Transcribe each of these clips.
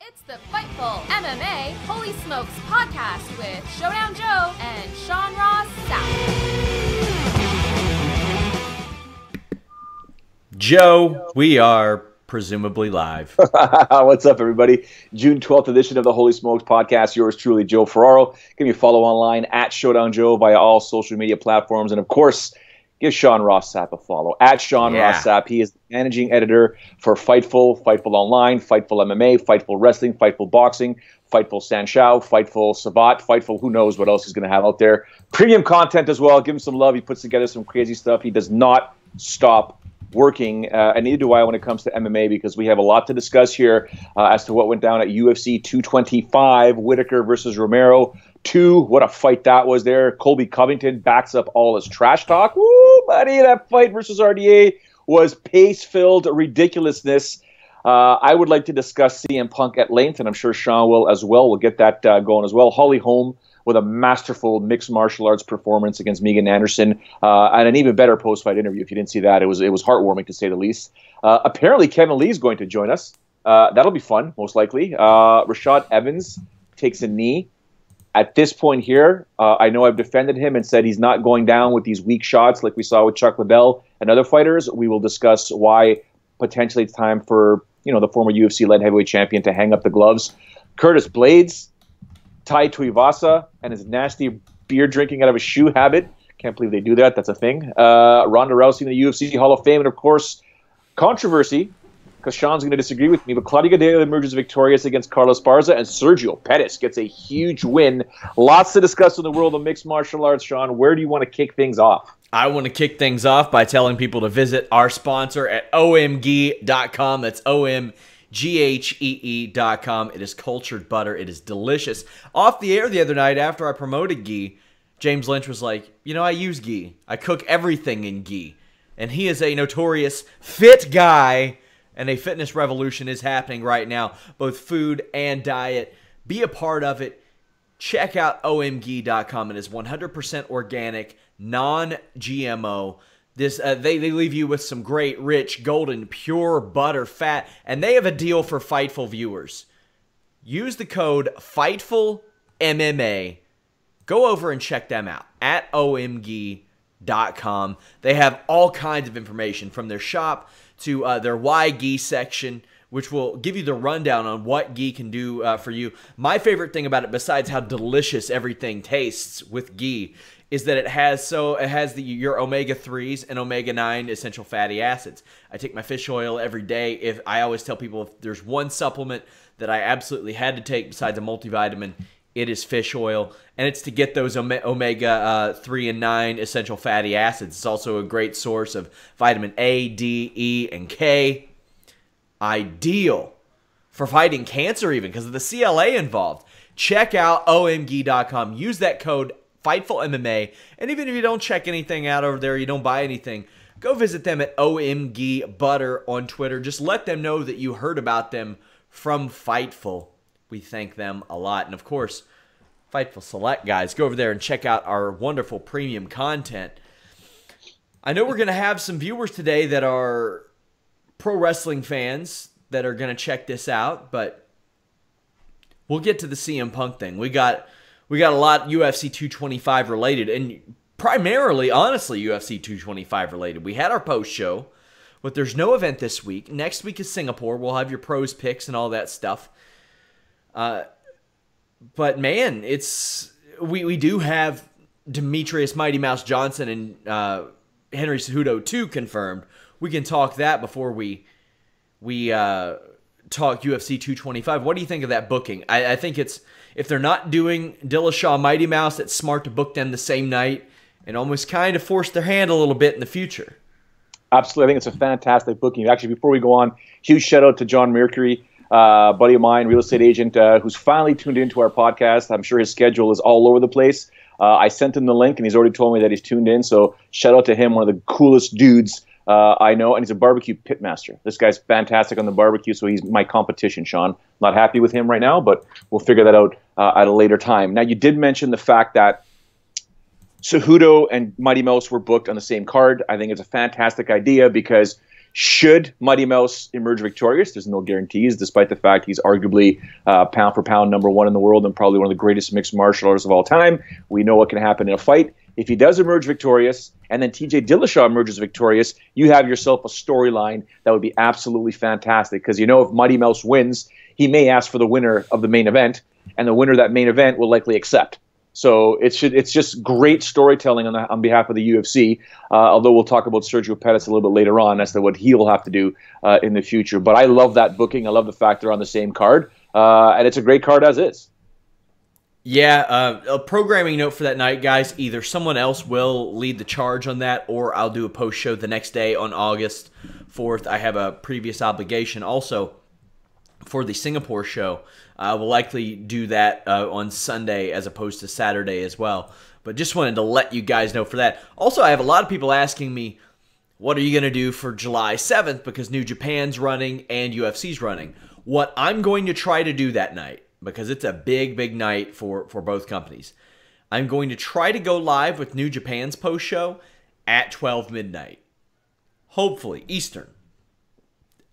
It's the Fightful MMA Holy Smokes podcast with Showdown Joe and Sean Ross Sapp. Joe, we are presumably live. What's up, everybody? June 12th edition of the Holy Smokes podcast. Yours truly, Joe Ferraro. Give me a follow online at Showdown Joe via all social media platforms. And, of course, give Sean Ross Sapp a follow at Sean Ross Sapp. He is the managing editor for Fightful, Fightful Online, Fightful MMA, Fightful Wrestling, Fightful Boxing, Fightful Sanshao, Fightful Sabat, Fightful who knows what else he's going to have out there. Premium content as well. Give him some love. He puts together some crazy stuff. He does not stop working, and neither do I when it comes to MMA, because we have a lot to discuss here as to what went down at UFC 225, Whittaker versus Romero 2. What a fight that was there. Colby Covington backs up all his trash talk. Woo, buddy, that fight versus RDA was pace-filled ridiculousness. I would like to discuss CM Punk at length, and I'm sure Sean will as well. We'll get that going as well. Holm with a masterful mixed martial arts performance against Megan Anderson, and an even better post-fight interview. If you didn't see that, it was heartwarming to say the least. Apparently, Kevin Lee's going to join us. That'll be fun, most likely. Rashad Evans takes a knee. At this point here, I know I've defended him and said he's not going down with these weak shots like we saw with Chuck Liddell and other fighters. We will discuss why potentially it's time for the former UFC light heavyweight champion to hang up the gloves. Curtis Blaydes, Tuivasa, and his nasty beer drinking out of a shoe habit. Can't believe they do that. That's a thing. Ronda Rousey in the UFC Hall of Fame. And, of course, controversy, because Sean's going to disagree with me, but Claudia Gadelha emerges victorious against Carlos Barza, and Sergio Pettis gets a huge win. Lots to discuss in the world of mixed martial arts. Sean, where do you want to kick things off? I want to kick things off by telling people to visit our sponsor at omghee.com. That's OMGHEE.com. It is cultured butter. It is delicious. Off the air the other night after I promoted ghee, James Lynch was like, I use ghee. I cook everything in ghee. And he is a notorious fit guy, and a fitness revolution is happening right now, both food and diet. Be a part of it. Check out omghee.com. It is 100% organic, non-GMO. They leave you with some great, rich, golden, pure butter fat. And they have a deal for Fightful viewers. Use the code FightfulMMA. Go over and check them out at omghee.com. They have all kinds of information from their shop to their Why Ghee section, which will give you the rundown on what ghee can do for you. My favorite thing about it, besides how delicious everything tastes with ghee, is that it has your omega-3s and omega-9 essential fatty acids. I take my fish oil every day. I always tell people if there's one supplement that I absolutely had to take besides a multivitamin, it is fish oil, and it's to get those omega-3 and 9 essential fatty acids. It's also a great source of vitamin A, D, E, and K. Ideal for fighting cancer even because of the CLA involved. Check out omghee.com. Use that code FightfulMMA, and even if you don't check anything out over there, you don't buy anything, go visit them at omgbutter on Twitter. Just let them know that you heard about them from Fightful. We thank them a lot. And, of course, Fightful Select, guys. Go over there and check out our wonderful premium content. I know we're going to have some viewers today that are pro wrestling fans that are going to check this out, but we'll get to the CM Punk thing. We got a lot UFC 225 related, and primarily, honestly, UFC 225 related. We had our post show, but there's no event this week. Next week is Singapore. We'll have your pros picks and all that stuff. But man, we do have Demetrius Mighty Mouse Johnson and Henry Cejudo 2 confirmed. We can talk that before we talk UFC 225. What do you think of that booking? I think it's, if they're not doing Dillashaw Mighty Mouse, it's smart to book them the same night and almost kind of force their hand a little bit in the future. Absolutely. I think it's a fantastic booking. Actually, before we go on, huge shout out to John Mercury, buddy of mine, real estate agent, who's finally tuned into our podcast. I'm sure his schedule is all over the place. I sent him the link, and he's already told me that he's tuned in. So shout out to him, one of the coolest dudes I know, and he's a barbecue pitmaster. This guy's fantastic on the barbecue, so he's my competition, Sean. Not happy with him right now, but we'll figure that out at a later time. Now, you did mention the fact that Cejudo and Mighty Mouse were booked on the same card. I think it's a fantastic idea because Should Mighty Mouse emerge victorious? There's no guarantees, despite the fact he's arguably pound for pound #1 in the world and probably one of the greatest mixed martial artists of all time. We know what can happen in a fight. If he does emerge victorious and then TJ Dillashaw emerges victorious, you have yourself a storyline that would be absolutely fantastic. Because if Mighty Mouse wins, he may ask for the winner of the main event, and the winner of that main event will likely accept. So it's just great storytelling on behalf of the UFC, although we'll talk about Sergio Pettis a little bit later on as to what he'll have to do in the future. But I love that booking. I love the fact they're on the same card, and it's a great card as is. Yeah, a programming note for that night, guys. Either someone else will lead the charge on that, or I'll do a post-show the next day on August 4th. I have a previous obligation also for the Singapore show. We'll likely do that on Sunday as opposed to Saturday as well. But just wanted to let you guys know for that. Also, I have a lot of people asking me, what are you going to do for July 7th? Because New Japan's running and UFC's running. What I'm going to try to do that night, because it's a big, big night for both companies, I'm going to try to go live with New Japan's post-show at 12 midnight. Hopefully, Eastern.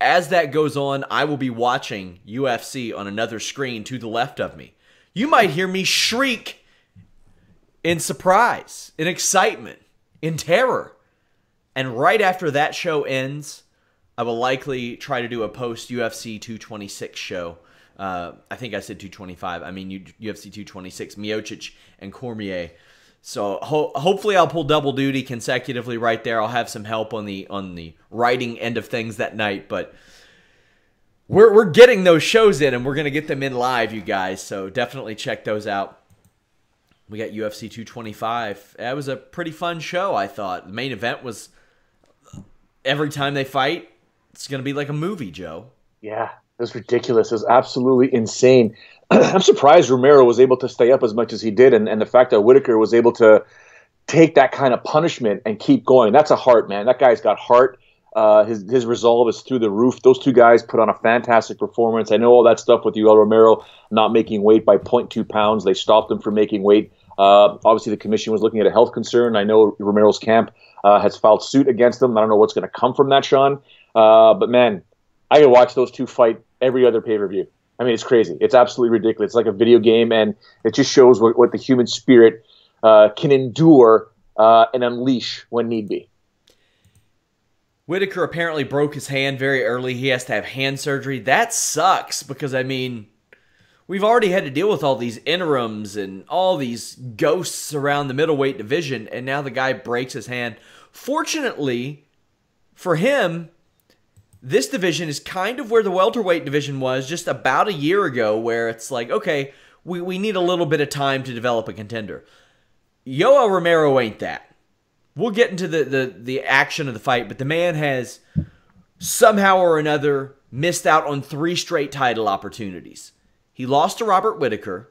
As that goes on, I will be watching UFC on another screen to the left of me. You might hear me shriek in surprise, in excitement, in terror. And right after that show ends, I will likely try to do a post-UFC 226 show. I think I said 225. I mean UFC 226, Miocic and Cormier. So hopefully I'll pull double duty consecutively right there. I'll have some help on the writing end of things that night, but we're getting those shows in, and we're going to get them in live, you guys. So definitely check those out. We got UFC 225. That was a pretty fun show, I thought. The main event was every time they fight, it's going to be like a movie, Joe. Yeah, it was ridiculous. It was absolutely insane. I'm surprised Romero was able to stay up as much as he did, and the fact that Whittaker was able to take that kind of punishment and keep going. That's a heart, man. That guy's got heart. His resolve is through the roof. Those two guys put on a fantastic performance. I know all that stuff with Yoel Romero not making weight by 0.2 pounds. They stopped him from making weight. Obviously, the commission was looking at a health concern. I know Romero's camp has filed suit against him. I don't know what's going to come from that, Sean. But, man, I could watch those two fight every other pay-per-view. I mean, it's crazy. It's absolutely ridiculous. It's like a video game, and it just shows what the human spirit can endure and unleash when need be. Whittaker apparently broke his hand very early. He has to have hand surgery. That sucks because, I mean, we've already had to deal with all these interims and all these ghosts around the middleweight division, and now the guy breaks his hand. Fortunately for him, this division is kind of where the welterweight division was just about a year ago, where it's like, okay, we need a little bit of time to develop a contender. Yoel Romero ain't that. We'll get into the action of the fight, but the man has somehow or another missed out on 3 straight title opportunities. He lost to Robert Whittaker.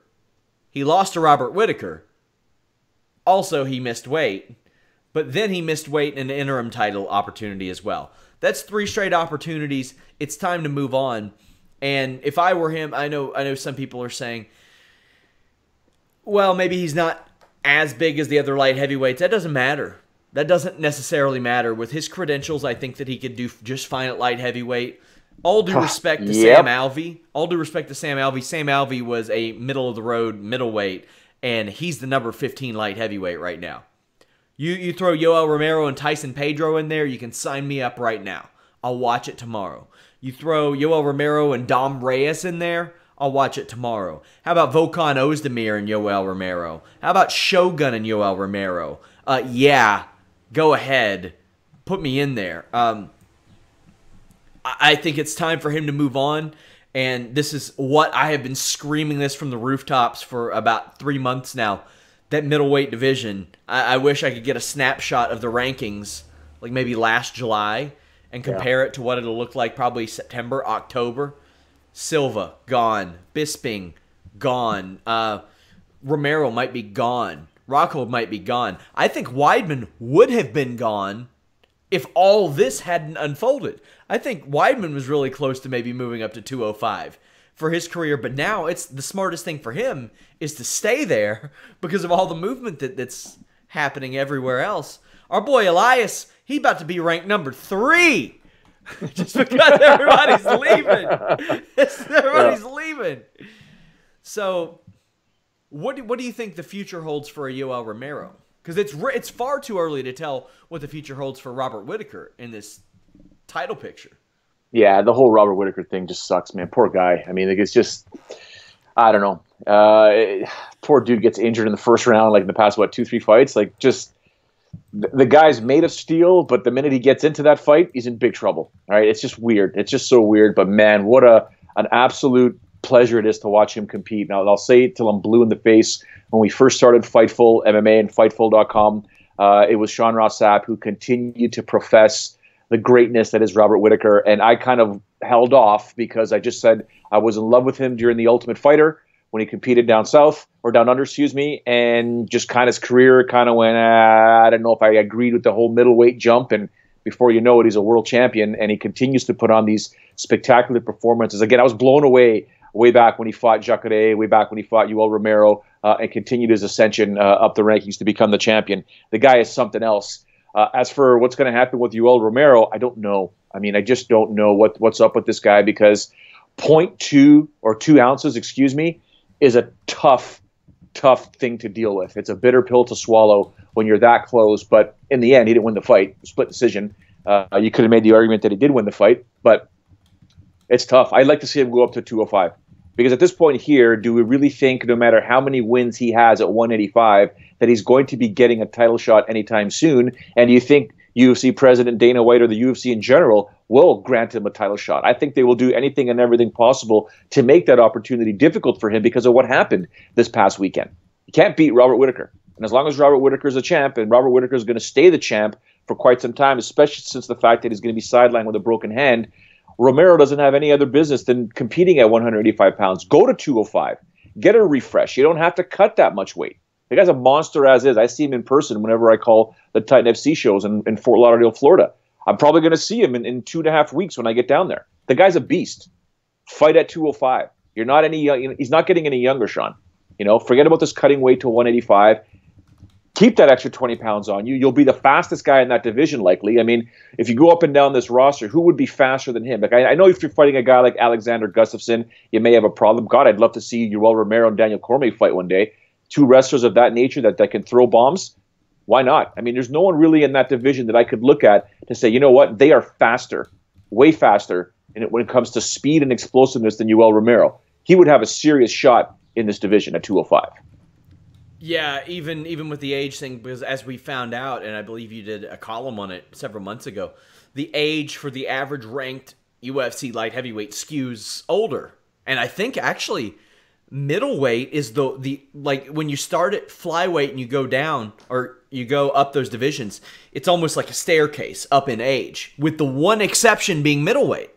He lost to Robert Whittaker. Also, he missed weight, but then he missed weight in an interim title opportunity as well. That's 3 straight opportunities. It's time to move on. And if I were him, I know some people are saying, well, maybe he's not as big as the other light heavyweights. That doesn't matter. That doesn't necessarily matter. With his credentials, I think that he could do just fine at light heavyweight. All due respect to Sam Alvey. All due respect to Sam Alvey. Sam Alvey was a middle-of-the-road middleweight, and he's the number 15 light heavyweight right now. You throw Yoel Romero and Tyson Pedro in there, you can sign me up right now. I'll watch it tomorrow. You throw Yoel Romero and Dom Reyes in there, I'll watch it tomorrow. How about Volkan Ozdemir and Yoel Romero? How about Shogun and Yoel Romero? Yeah, go ahead. Put me in there. I think it's time for him to move on. And this is what I have been screaming this from the rooftops for about 3 months now. That middleweight division, I wish I could get a snapshot of the rankings, like maybe last July, and compare it to what it'll look like probably September, October. Silva, gone. Bisping, gone. Romero might be gone. Rockhold might be gone. I think Weidman would have been gone if all this hadn't unfolded. I think Weidman was really close to maybe moving up to 205 for his career, but now it's the smartest thing for him is to stay there because of all the movement that's happening everywhere else. Our boy Elias, he about to be ranked number 3 just because everybody's leaving. Everybody's leaving. So, what do you think the future holds for a Yoel Romero? Because it's far too early to tell what the future holds for Robert Whittaker in this title picture. Yeah, the whole Robert Whittaker thing just sucks, man. Poor guy. I mean, like, it's just, I don't know. Poor dude gets injured in the first round, like in the past, 2-3 fights. Like, just the guy's made of steel, but the minute he gets into that fight, he's in big trouble. All right, it's just weird. It's just so weird. But man, what an absolute pleasure it is to watch him compete. Now, I'll say it till I'm blue in the face. When we first started Fightful MMA and Fightful.com, it was Sean Ross Sapp who continued to profess the greatness that is Robert Whittaker, and I kind of held off because I just said I was in love with him during The Ultimate Fighter when he competed down south, or down under, excuse me, and just kind of his career kind of went, I don't know if I agreed with the whole middleweight jump, and before you know it, he's a world champion, and he continues to put on these spectacular performances. Again, I was blown away way back when he fought Jacare, way back when he fought Yoel Romero, and continued his ascension up the rankings to become the champion. The guy is something else. As for what's going to happen with Yoel Romero, I don't know. I mean, I just don't know what's up with this guy, because 0.2 or 2 ounces, excuse me, is a tough thing to deal with. It's a bitter pill to swallow when you're that close. But in the end, he didn't win the fight. Split decision. You could have made the argument that he did win the fight, but it's tough. I'd like to see him go up to 205. Because at this point here, do we really think, no matter how many wins he has at 185, that he's going to be getting a title shot anytime soon? And do you think UFC President Dana White or the UFC in general will grant him a title shot? I think they will do anything and everything possible to make that opportunity difficult for him because of what happened this past weekend. You can't beat Robert Whittaker. And as long as Robert Whittaker is a champ, and Robert Whittaker is going to stay the champ for quite some time, especially since the fact that he's going to be sidelined with a broken hand, Romero doesn't have any other business than competing at 185 pounds. Go to 205. Get a refresh. You don't have to cut that much weight. The guy's a monster as is. I see him in person whenever I call the Titan FC shows in Fort Lauderdale, Florida. I'm probably going to see him in 2.5 weeks when I get down there. The guy's a beast. Fight at 205. You're not any young, he's not getting any younger, Sean. You know, forget about this cutting weight to 185. Keep that extra 20 pounds on you. You'll be the fastest guy in that division, likely. I mean, if you go up and down this roster, who would be faster than him? Like, I know if you're fighting a guy like Alexander Gustafsson, you may have a problem. God, I'd love to see Yoel Romero and Daniel Cormier fight one day. 2 wrestlers of that nature that can throw bombs. Why not? I mean, there's no one really in that division that I could look at to say, you know what, they are faster, way faster when it comes to speed and explosiveness than Yoel Romero. He would have a serious shot in this division at 205. Yeah, even with the age thing, because as we found out, and I believe you did a column on it several months ago, the age for the average ranked UFC light heavyweight skews older. And I think actually middleweight is the like when you start at flyweight and you go down or you go up those divisions, it's almost like a staircase up in age, with the one exception being middleweight.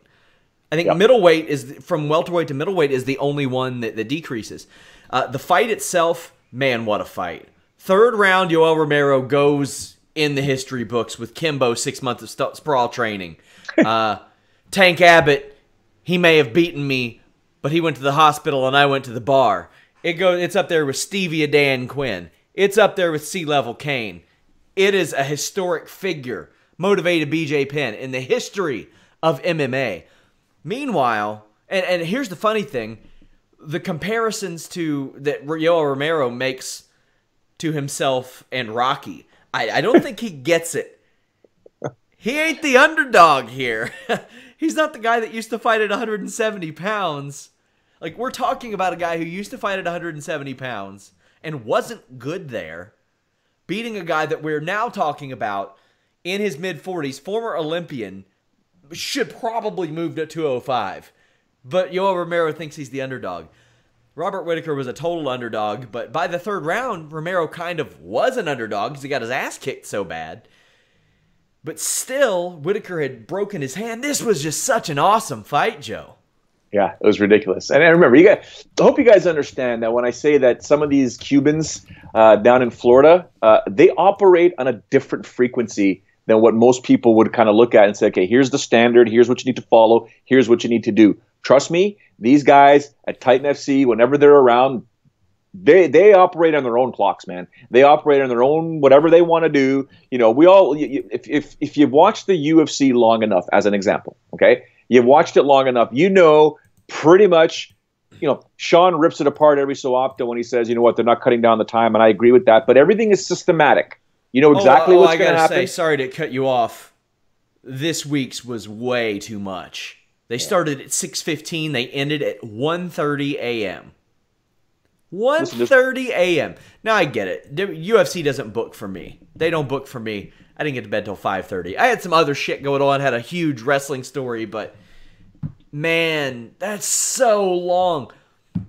I think middleweight is, from welterweight to middleweight, is the only one that decreases. The fight itself, man, what a fight. 3rd round, Yoel Romero goes in the history books with Kimbo 6 months of sprawl training. Tank Abbott, he may have beaten me, but he went to the hospital and I went to the bar. It's up there with Stevia Dan Quinn. It's up there with C-Level Kane. It is a historic figure, motivated BJ Penn in the history of MMA. Meanwhile, and here's the funny thing, the comparisons that Yoel Romero makes to himself and Rocky, I don't think he gets it. He ain't the underdog here. He's not the guy that used to fight at 170 pounds. Like, we're talking about a guy who used to fight at 170 pounds and wasn't good there, beating a guy that we're now talking about in his mid-40s, former Olympian, should probably move to 205. But Yoel Romero thinks he's the underdog. Robert Whittaker was a total underdog, but by the 3rd round, Romero kind of was an underdog because he got his ass kicked so bad. But still, Whittaker had broken his hand. This was just such an awesome fight, Joe. Yeah, it was ridiculous. And I remember, I hope you guys understand that when I say that some of these Cubans down in Florida, they operate on a different frequency than what most people would kind of look at and say, okay, here's the standard, here's what you need to follow, here's what you need to do. Trust me, these guys at Titan FC, whenever they're around, they operate on their own clocks, man. They operate on their own whatever they want to do. You know, if you've watched the UFC long enough, as an example, okay, you've watched it long enough, you know pretty much. You know, Sean rips it apart every so often when he says, you know what, they're not cutting down the time, and I agree with that. But everything is systematic. You know exactly what's going to happen. Say, sorry to cut you off. This week's was way too much. They started at 6:15. They ended at 1:30 a.m. 1:30 a.m. Now I get it. UFC doesn't book for me. They don't book for me. I didn't get to bed till 5:30. I had some other shit going on. Had a huge wrestling story, but man, that's so long.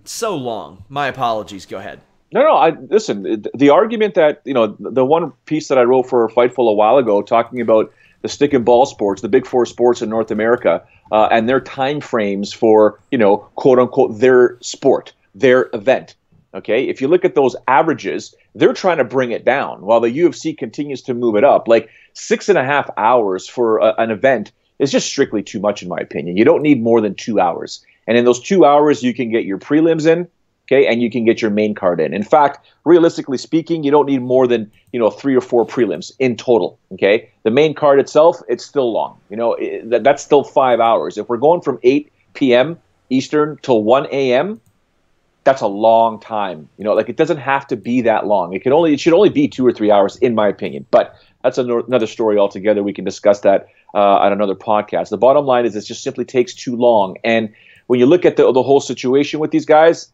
So long. My apologies. Go ahead. No. Listen. The argument that the one piece that I wrote for Fightful a while ago, talking about the stick and ball sports, the big four sports in North America, and their time frames for quote unquote their sport, their event. Okay, if you look at those averages, they're trying to bring it down while the UFC continues to move it up. Like 6.5 hours for an event is just strictly too much, in my opinion. You don't need more than 2 hours. And in those 2 hours, you can get your prelims in, okay, and you can get your main card in. In fact, realistically speaking, you don't need more than 3 or 4 prelims in total, okay? The main card itself, it's still long. That's still 5 hours. If we're going from 8 p.m. Eastern till 1 a.m., that's a long time. Like, it doesn't have to be that long. It should only be 2 or 3 hours, in my opinion. But that's another story altogether. We can discuss that on another podcast. The bottom line is it just simply takes too long. And when you look at the whole situation with these guys,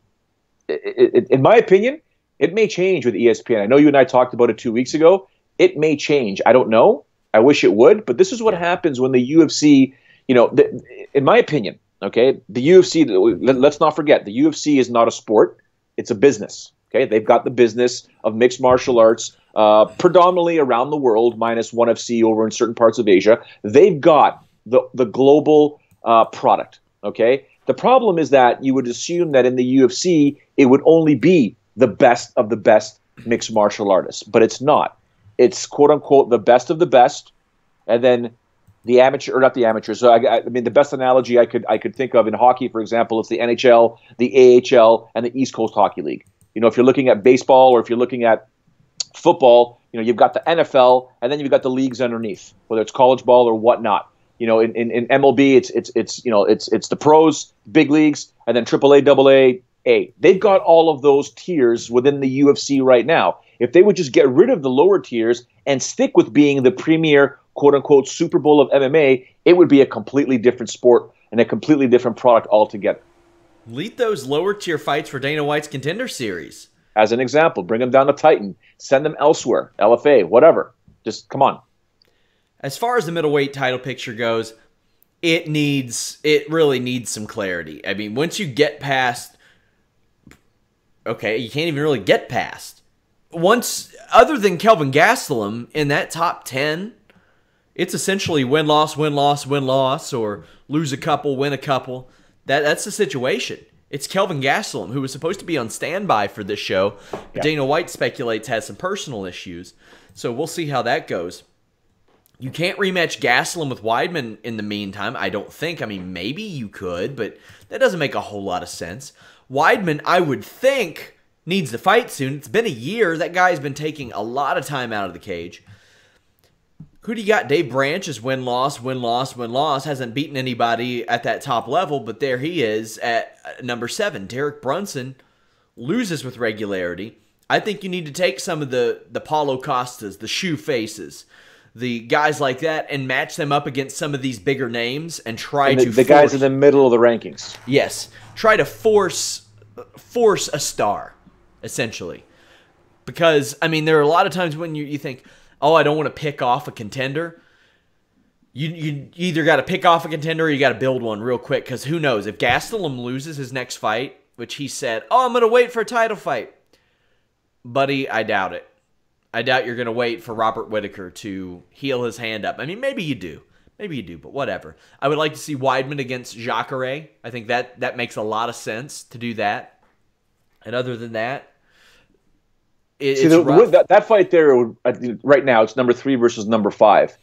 in my opinion, it may change with ESPN. I know you and I talked about it 2 weeks ago. It may change. I don't know. I wish it would. But this is what happens when the UFC, in my opinion, okay, the UFC, let's not forget, the UFC is not a sport. It's a business. Okay, they've got the business of mixed martial arts predominantly around the world, minus ONE FC over in certain parts of Asia. They've got the global product. Okay, the problem is that you would assume that in the UFC it would only be the best of the best mixed martial artists, but it's not. It's quote unquote the best of the best, and then the amateur, or not the amateurs. So I mean, the best analogy I could think of in hockey, for example, it's the NHL, the AHL, and the East Coast Hockey League. If you're looking at baseball or if you're looking at football, you've got the NFL, and then you've got the leagues underneath, whether it's college ball or whatnot. In MLB, it's the pros, big leagues, and then AAA, AA, A. They've got all of those tiers within the UFC right now. If they would just get rid of the lower tiers and stick with being the premier, quote unquote, Super Bowl of MMA, it would be a completely different sport and a completely different product altogether. Lead those lower tier fights for Dana White's Contender Series. As an example, bring them down to Titan, send them elsewhere, LFA, whatever. Just come on. As far as the middleweight title picture goes, it really needs some clarity. I mean, once you get past, okay, you can't even really get past. Once, other than Kelvin Gastelum in that top 10, it's essentially win-loss, win-loss, win-loss, or lose a couple, win a couple. That's the situation. It's Kelvin Gastelum, who was supposed to be on standby for this show. But Dana White speculates has some personal issues. So we'll see how that goes. You can't rematch Gastelum with Weidman in the meantime, I don't think. I mean, maybe you could, but that doesn't make a whole lot of sense. Weidman, I would think, needs to fight soon. It's been a year. That guy's been taking a lot of time out of the cage. Who do you got? Dave Branch is win-loss, win-loss, win-loss. Hasn't beaten anybody at that top level, but there he is at number 7. Derek Brunson loses with regularity. I think you need to take some of the Paulo Costas, the Shoe Faces, the guys like that, and match them up against some of these bigger names and try to the guys in the middle of the rankings. Yes. Try to force a star, essentially. Because, I mean, there are a lot of times when you think, oh, I don't want to pick off a contender. You either got to pick off a contender or you got to build one real quick, because who knows? If Gastelum loses his next fight, which he said, oh, I'm going to wait for a title fight. Buddy, I doubt it. I doubt you're going to wait for Robert Whittaker to heal his hand up. I mean, maybe you do. Maybe you do, but whatever. I would like to see Weidman against Jacare. I think that makes a lot of sense to do that. And other than that, it's rough. That fight there, right now, it's number 3 versus number 5.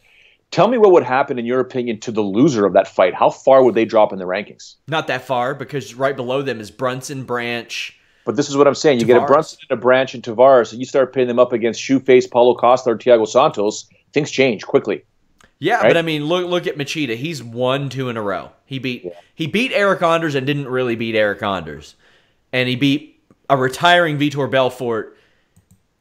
Tell me what would happen, in your opinion, to the loser of that fight. How far would they drop in the rankings? Not that far, because right below them is Brunson, Branch, But this is what I'm saying. You get a Brunson and a Branch and Tavares, and you start pitting them up against Shoeface, Paulo Costa, or Thiago Santos, things change quickly. Yeah, right? But I mean, look at Machida. He's won 2 in a row. He beat Eric Anders and didn't really beat Eric Anders. And he beat a retiring Vitor Belfort.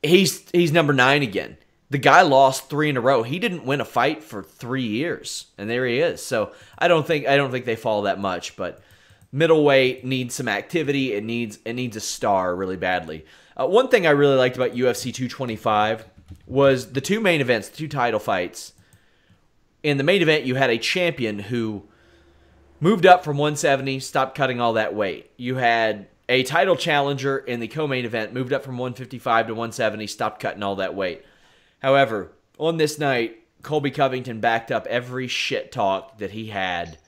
He's number 9 again. The guy lost 3 in a row. He didn't win a fight for 3 years, and there he is. So I don't think they fall that much, but middleweight needs some activity. It needs a star really badly. One thing I really liked about UFC 225 was the 2 main events, the 2 title fights. In the main event, you had a champion who moved up from 170, stopped cutting all that weight. You had a title challenger in the co-main event, moved up from 155 to 170, stopped cutting all that weight. However, on this night, Colby Covington backed up every shit talk that he had.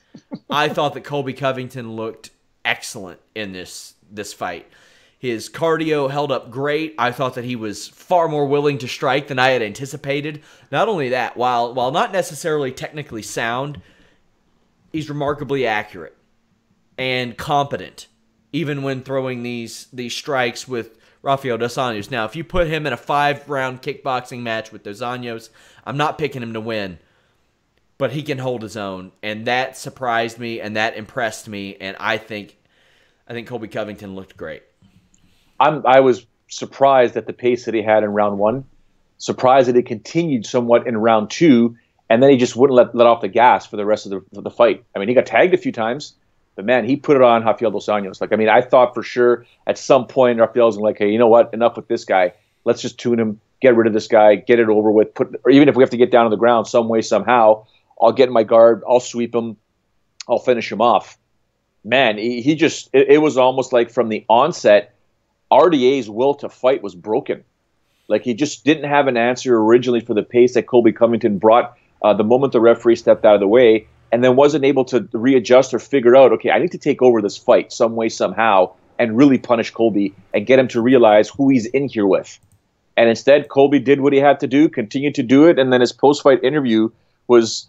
I thought that Colby Covington looked excellent in this fight. His cardio held up great. I thought that he was far more willing to strike than I had anticipated. Not only that, while not necessarily technically sound, he's remarkably accurate and competent, even when throwing these strikes with Rafael Dos Anjos. Now, if you put him in a 5-round kickboxing match with Dos Anjos, I'm not picking him to win, but he can hold his own, and that surprised me, and that impressed me, and I think Colby Covington looked great. I was surprised at the pace that he had in round 1, surprised that it continued somewhat in round 2, and then he just wouldn't let off the gas for the rest of the fight. I mean, he got tagged a few times, but man, he put it on Rafael Dos Anjos. Like, I mean, I thought for sure at some point Rafael was like, hey, you know what? Enough with this guy. Let's just tune him, get rid of this guy, get it over with. Or even if we have to get down on the ground some way, somehow, I'll get in my guard, I'll sweep him, I'll finish him off. Man, he just, it was almost like from the onset, RDA's will to fight was broken. Like, he just didn't have an answer originally for the pace that Colby Covington brought the moment the referee stepped out of the way, and then wasn't able to readjust or figure out, okay, I need to take over this fight some way, somehow, and really punish Colby and get him to realize who he's in here with. And instead, Colby did what he had to do, continued to do it, and then his post-fight interview was,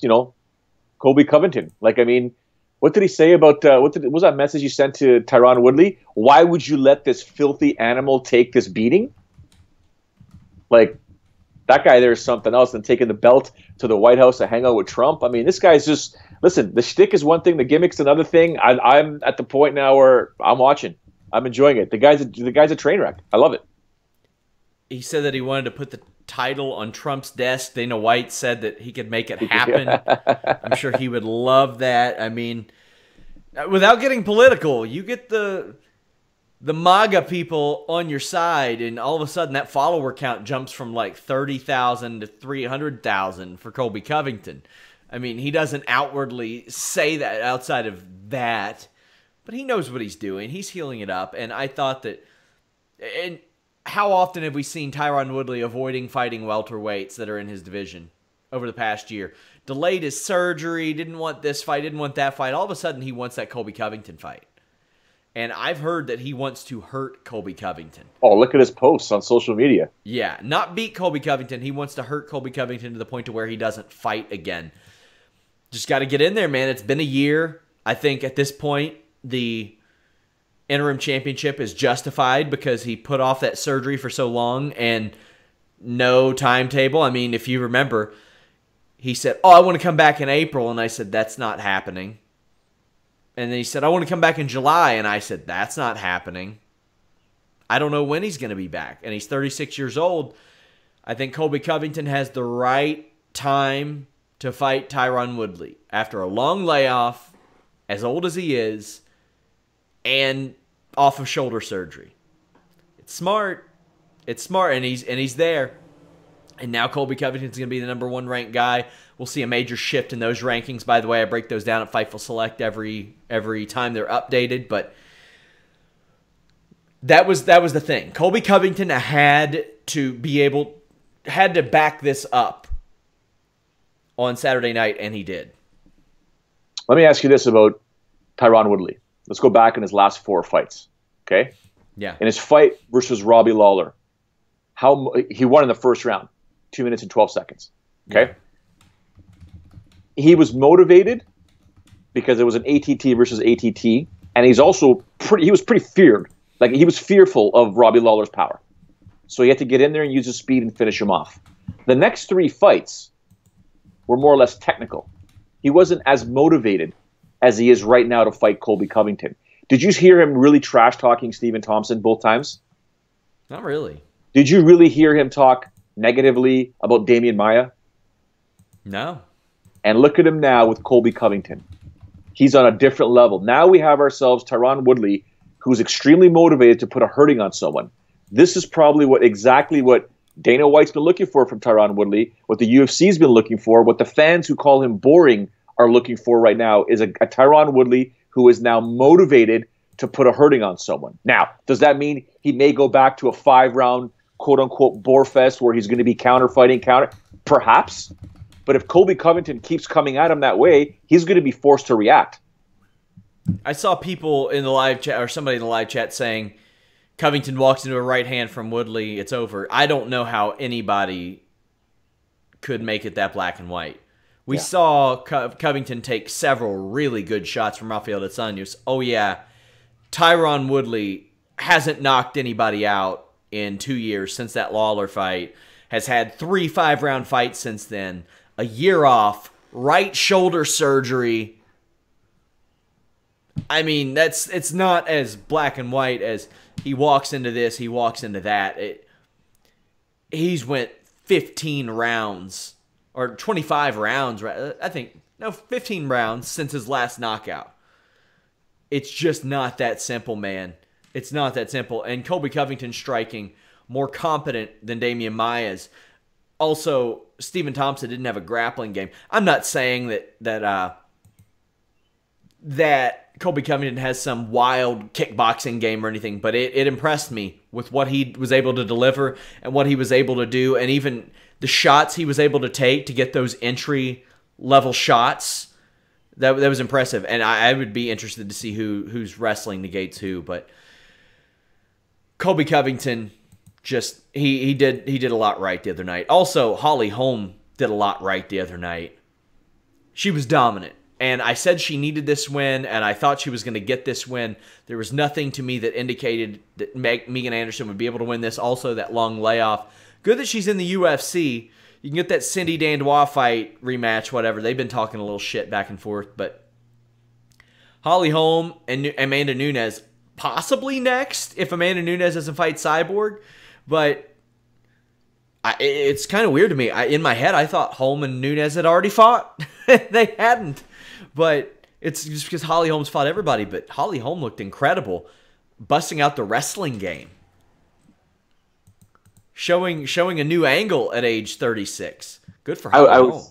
Colby Covington. Like, I mean, what did he say about, what was that message he sent to Tyron Woodley? Why would you let this filthy animal take this beating? Like, that guy there is something else than taking the belt to the White House to hang out with Trump. I mean, this guy's just, listen, the shtick is one thing, the gimmick's another thing. I'm at the point now where I'm watching. I'm enjoying it. The guy's a train wreck. I love it. He said that he wanted to put the title on Trump's desk. Dana White said that he could make it happen. I'm sure he would love that. I mean, without getting political, you get the MAGA people on your side, and all of a sudden that follower count jumps from like 30,000 to 300,000 for Colby Covington. I mean, he doesn't outwardly say that outside of that, but he knows what he's doing. He's healing it up, and I thought that... And how often have we seen Tyron Woodley avoiding fighting welterweights that are in his division over the past year? Delayed his surgery, didn't want this fight, didn't want that fight. All of a sudden, he wants that Colby Covington fight. And I've heard that he wants to hurt Colby Covington. Oh, look at his posts on social media. Yeah, not beat Colby Covington. He wants to hurt Colby Covington to the point to where he doesn't fight again. Just got to get in there, man. It's been a year. I think at this point, the interim championship is justified because he put off that surgery for so long and no timetable. I mean, if you remember, he said, I want to come back in April. And I said, that's not happening. And then he said, I want to come back in July. And I said, that's not happening. I don't know when he's going to be back. And he's 36 years old. I think Colby Covington has the right time to fight Tyron Woodley after a long layoff, as old as he is, and off of shoulder surgery. It's smart. It's smart, and he's there. And now Colby Covington's going to be the number 1 ranked guy. We'll see a major shift in those rankings. By the way, I break those down at Fightful Select every time they're updated. But that was the thing. Colby Covington had to back this up on Saturday night, and he did. Let me ask you this about Tyron Woodley. Let's go back in his last 4 fights, okay? Yeah. In his fight versus Robbie Lawler, he won in the first round, 2 minutes and 12 seconds, okay? Yeah. He was motivated because it was an ATT versus ATT, and he was pretty feared. Like, he was fearful of Robbie Lawler's power. So he had to get in there and use his speed and finish him off. The next 3 fights were more or less technical. He wasn't as motivated as he is right now to fight Colby Covington. Did you hear him really trash-talking Stephen Thompson both times? Not really. Did you really hear him talk negatively about Damian Maia? No. And look at him now with Colby Covington. He's on a different level. Now we have ourselves Tyron Woodley, who's extremely motivated to put a hurting on someone. This is probably exactly what Dana White's been looking for from Tyron Woodley, what the UFC's been looking for, what the fans who call him boring are looking for right now is a Tyron Woodley who is now motivated to put a hurting on someone. Now, does that mean he may go back to a 5-round, quote-unquote, bore fest where he's going to be counter-fighting? Perhaps. But if Colby Covington keeps coming at him that way, he's going to be forced to react. I saw people in the live chat, or somebody in the live chat saying, Covington walks into a right hand from Woodley, it's over. I don't know how anybody could make it that black and white. We saw Covington take several really good shots from Rafael dos Anjos. Oh, yeah. Tyron Woodley hasn't knocked anybody out in 2 years since that Lawler fight. Has had 3 5-round fights since then. A year off. Right shoulder surgery. I mean, it's not as black and white as he walks into this, he walks into that. He's went 15 rounds, or 25 rounds, I think. No, 15 rounds since his last knockout. It's just not that simple, man. It's not that simple. And Colby Covington striking more competent than Damian Maia's. Also, Stephen Thompson didn't have a grappling game. I'm not saying that Colby Covington has some wild kickboxing game or anything, but it impressed me with what he was able to deliver and what he was able to do, and even the shots he was able to take to get those entry-level shots. That was impressive, and I would be interested to see who's wrestling negates who, but Colby Covington just he did a lot right the other night. Also, Holly Holm did a lot right the other night. She was dominant. And I said she needed this win, and I thought she was going to get this win. There was nothing to me that indicated that Megan Anderson would be able to win this. Also, that long layoff. Good that she's in the UFC. You can get that Cindy Dandois fight, rematch, whatever. They've been talking a little shit back and forth. But Holly Holm and Amanda Nunes, possibly next, if Amanda Nunes doesn't fight Cyborg. But it's kind of weird to me. In my head, I thought Holm and Nunes had already fought. They hadn't. But it's just because Holly Holm's fought everybody. But Holly Holm looked incredible, busting out the wrestling game, showing a new angle at age 36. Good for Holly Holm.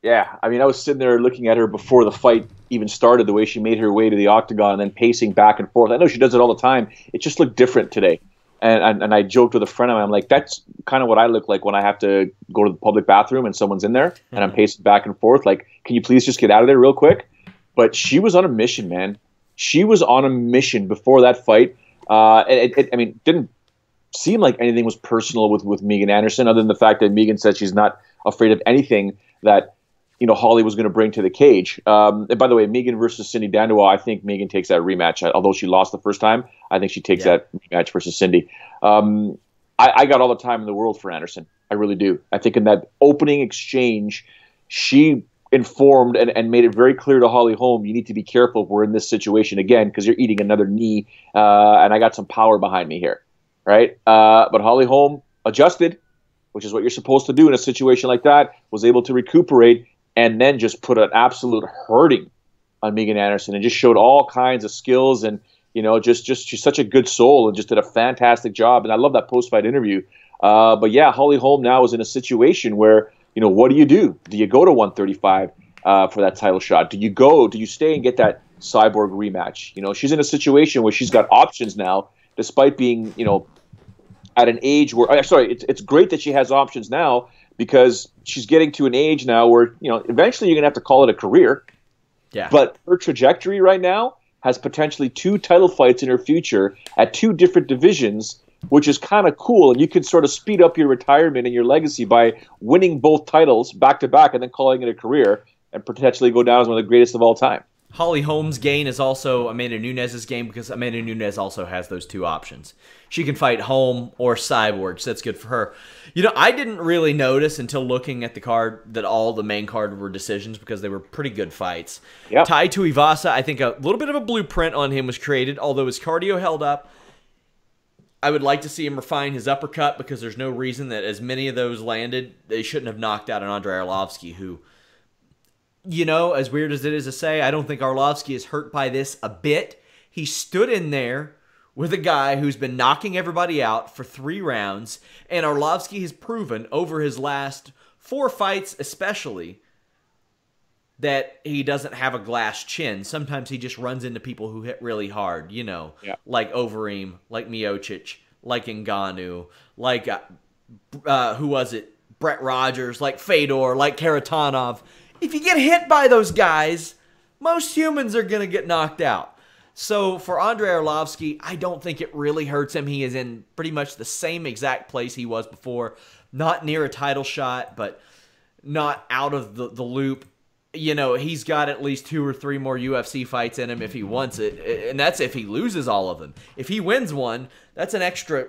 Yeah, I mean, I was sitting there looking at her before the fight even started, the way she made her way to the octagon and then pacing back and forth. I know she does it all the time. It just looked different today. And I joked with a friend of mine, I'm like, that's kind of what I look like when I have to go to the public bathroom and someone's in there and I'm pacing back and forth. Like, can you please just get out of there real quick? But she was on a mission, man. She was on a mission before that fight. It didn't seem like anything was personal with Megan Anderson, other than the fact that Megan said she's not afraid of anything that Holly was going to bring to the cage. And by the way, Megan versus Cindy Dandois, I think Megan takes that rematch. Although she lost the first time, I think she takes that rematch versus Cindy. I got all the time in the world for Anderson. I really do. I think in that opening exchange, she informed and made it very clear to Holly Holm, you need to be careful if we're in this situation again because you're eating another knee, and I got some power behind me here, right? But Holly Holm adjusted, which is what you're supposed to do in a situation like that, was able to recuperate, and then just put an absolute hurting on Megan Anderson and just showed all kinds of skills and, just she's such a good soul and just did a fantastic job. And I love that post-fight interview. But yeah, Holly Holm now is in a situation where, what do you do? Do you go to 135 for that title shot? Do you stay and get that Cyborg rematch? She's in a situation where she's got options now, despite being, at an age where, it's great that she has options now, because she's getting to an age now where, eventually you're going to have to call it a career. Yeah. But her trajectory right now has potentially 2 title fights in her future at 2 different divisions, which is kind of cool. And you could sort of speed up your retirement and your legacy by winning both titles back to back and then calling it a career and potentially go down as one of the greatest of all time. Holly Holm's gain is also Amanda Nunes's gain because Amanda Nunes also has those two options. She can fight Holm or Cyborg, so that's good for her. You know, I didn't really notice until looking at the card that all the main card were decisions because they were pretty good fights. Yep. Tai Tuivasa, I think a little bit of a blueprint on him was created, although his cardio held up. I would like to see him refine his uppercut because there's no reason that as many of those landed, they shouldn't have knocked out an Andrei Arlovski who... You know, as weird as it is to say, I don't think Arlovski is hurt by this a bit. He stood in there with a guy who's been knocking everybody out for 3 rounds, and Arlovski has proven over his last 4 fights especially that he doesn't have a glass chin. Sometimes he just runs into people who hit really hard, you know, like Overeem, like Miocic, like Ngannou, like, who was it? Brett Rogers, like Fedor, like Karatanov. If you get hit by those guys, most humans are going to get knocked out. So for Andrei Arlovski, I don't think it really hurts him. He is in pretty much the same exact place he was before. Not near a title shot, but not out of the loop. You know, he's got at least 2 or 3 more UFC fights in him if he wants it. And that's if he loses all of them. If he wins one, that's an extra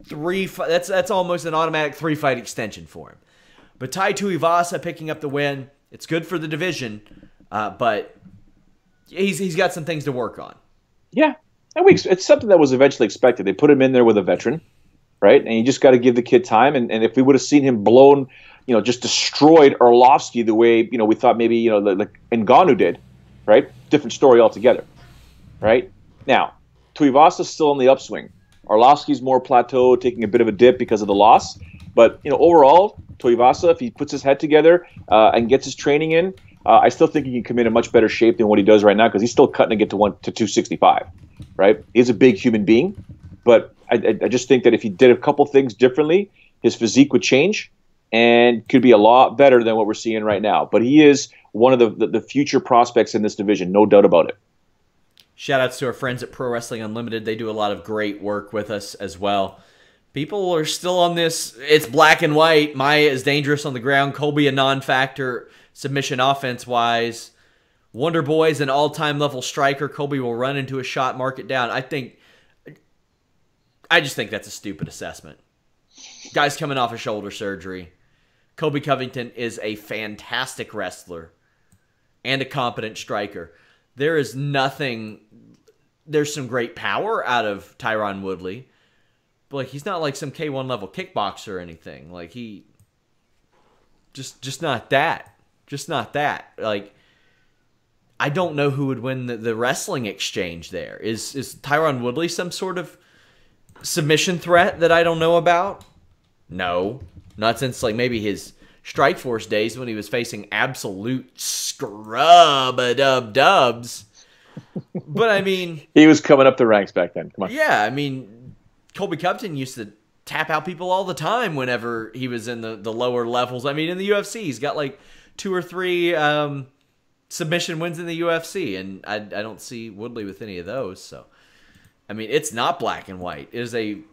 3. That's almost an automatic 3-fight extension for him. But Tai Tuivasa picking up the win. It's good for the division, but he's got some things to work on. Yeah, and it's something that was eventually expected. They put him in there with a veteran, right? And you just got to give the kid time. And if we would have seen him blown, you know, just destroyed Arlovski the way, you know, we thought maybe, you know, like Ngannou did, right? Different story altogether, right? Now, Tuivasa's still on the upswing. Arlovski's more plateau, taking a bit of a dip because of the loss. But, you know, overall, Tuivasa, if he puts his head together and gets his training in, I still think he can come in much better shape than what he does right now because he's still cutting to get to 265, right? He's a big human being, but I just think that if he did a couple things differently, his physique would change and could be a lot better than what we're seeing right now. But he is one of the future prospects in this division, no doubt about it. Shout outs to our friends at Pro Wrestling Unlimited. They do a lot of great work with us as well. People are still on this, it's black and white. Maya is dangerous on the ground. Colby a non-factor submission offense-wise. Wonder Boy's an all-time level striker. Colby will run into a shot, mark it down. I just think that's a stupid assessment. Guy's coming off a shoulder surgery. Colby Covington is a fantastic wrestler and a competent striker. There's some great power out of Tyron Woodley. Like, he's not like some K1 level kickboxer or anything. Like, he just not that. Just not that. Like, I don't know who would win the wrestling exchange there. Is Tyron Woodley some sort of submission threat that I don't know about? No. Not since, like, maybe his Strikeforce days when he was facing absolute scrub-a-dub-dubs. But, I mean... He was coming up the ranks back then. Come on. Yeah, I mean... Colby Covington used to tap out people all the time whenever he was in the lower levels. I mean, in the UFC, he's got like 2 or 3 submission wins in the UFC, and I don't see Woodley with any of those. So, I mean, it's not black and white. It's a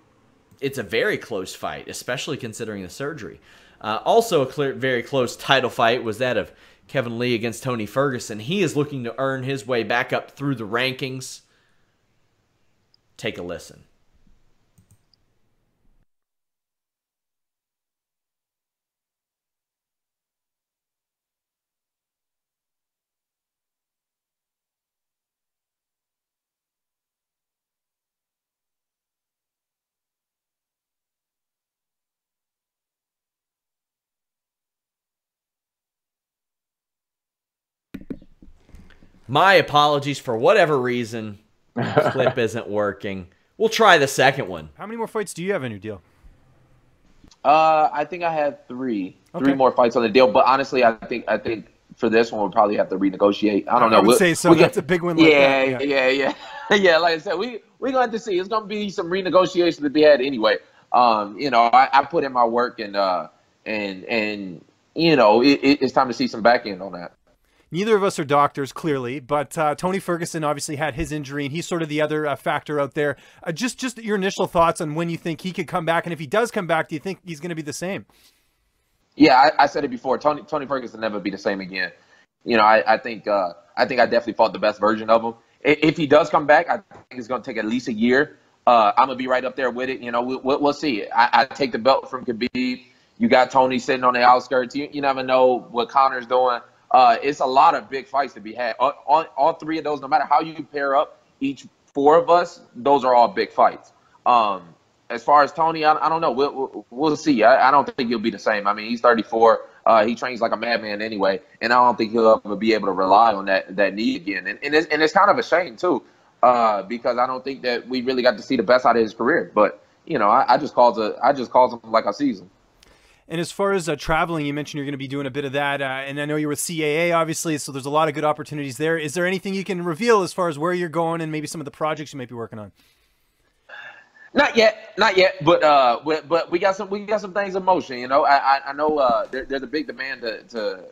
very close fight, especially considering the surgery. Also, a very close title fight was that of Kevin Lee against Tony Ferguson. He is looking to earn his way back up through the rankings. Take a listen. My apologies for whatever reason. The clip isn't working. We'll try the second one. How many more fights do you have in your deal? I think I have 3. Okay. 3 more fights on the deal. But honestly, I think for this one we'll probably have to renegotiate. I don't know. I would say so. That's a big one. Yeah. Yeah. Like I said, we're gonna have to see. It's gonna be some renegotiation to be had anyway. You know, I put in my work and you know, it's time to see some back end on that. Neither of us are doctors, clearly, but Tony Ferguson obviously had his injury, and he's sort of the other factor out there. Just your initial thoughts on when you think he could come back, and if he does come back, do you think he's going to be the same? Yeah, I said it before. Tony Ferguson will never be the same again. You know, I think I think I definitely fought the best version of him. If he does come back, I think it's going to take at least a year. I'm going to be right up there with it. You know, we'll see. I take the belt from Khabib. You got Tony sitting on the outskirts. You never know what Conor's doing. It's a lot of big fights to be had. All three of those, no matter how you pair up each four of us, those are all big fights. As far as Tony, I don't know. We'll see. I don't think he'll be the same. I mean, he's 34. He trains like a madman anyway, and I don't think he'll ever be able to rely on that knee again. And it's kind of a shame too, because I don't think that we really got to see the best out of his career. But you know, I just calls him like a season. And as far as traveling, you mentioned you're going to be doing a bit of that, and I know you're with CAA, obviously, so there's a lot of good opportunities there. Is there anything you can reveal as far as where you're going and maybe some of the projects you might be working on? Not yet, but we got some things in motion. You know, I know there's a big demand to.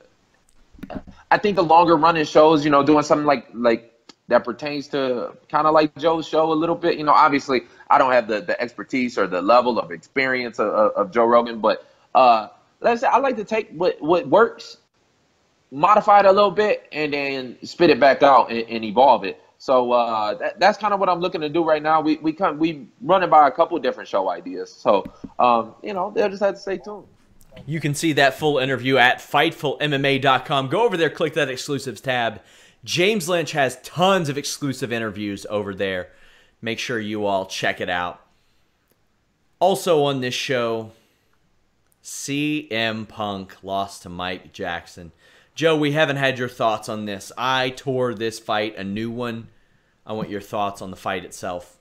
I think the longer running shows, you know, doing something like that pertains to kind of like Joe's show a little bit. You know, obviously I don't have the expertise or the level of experience of Joe Rogan, but let's say I like to take what works, modify it a little bit, and then spit it back out and evolve it. So that's kind of what I'm looking to do right now. We run it by a couple of different show ideas. So you know, they'll just have to stay tuned. You can see that full interview at FightfulMMA.com. Go over there, click that exclusives tab. James Lynch has tons of exclusive interviews over there. Make sure you all check it out. Also on this show, CM Punk lost to Mike Jackson. Joe, we haven't had your thoughts on this. I tore this fight a new one. I want your thoughts on the fight itself.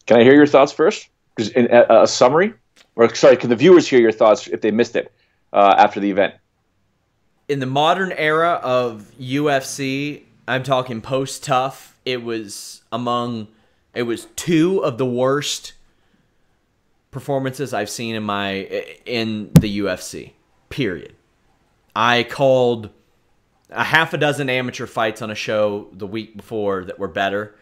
Can I hear your thoughts first? Because in a summary, or sorry, can the viewers hear your thoughts if they missed it after the event? In the modern era of UFC, I'm talking post-tough, it was two of the worst performances I've seen in the UFC. Period. I called a half a dozen amateur fights on a show the week before that were better.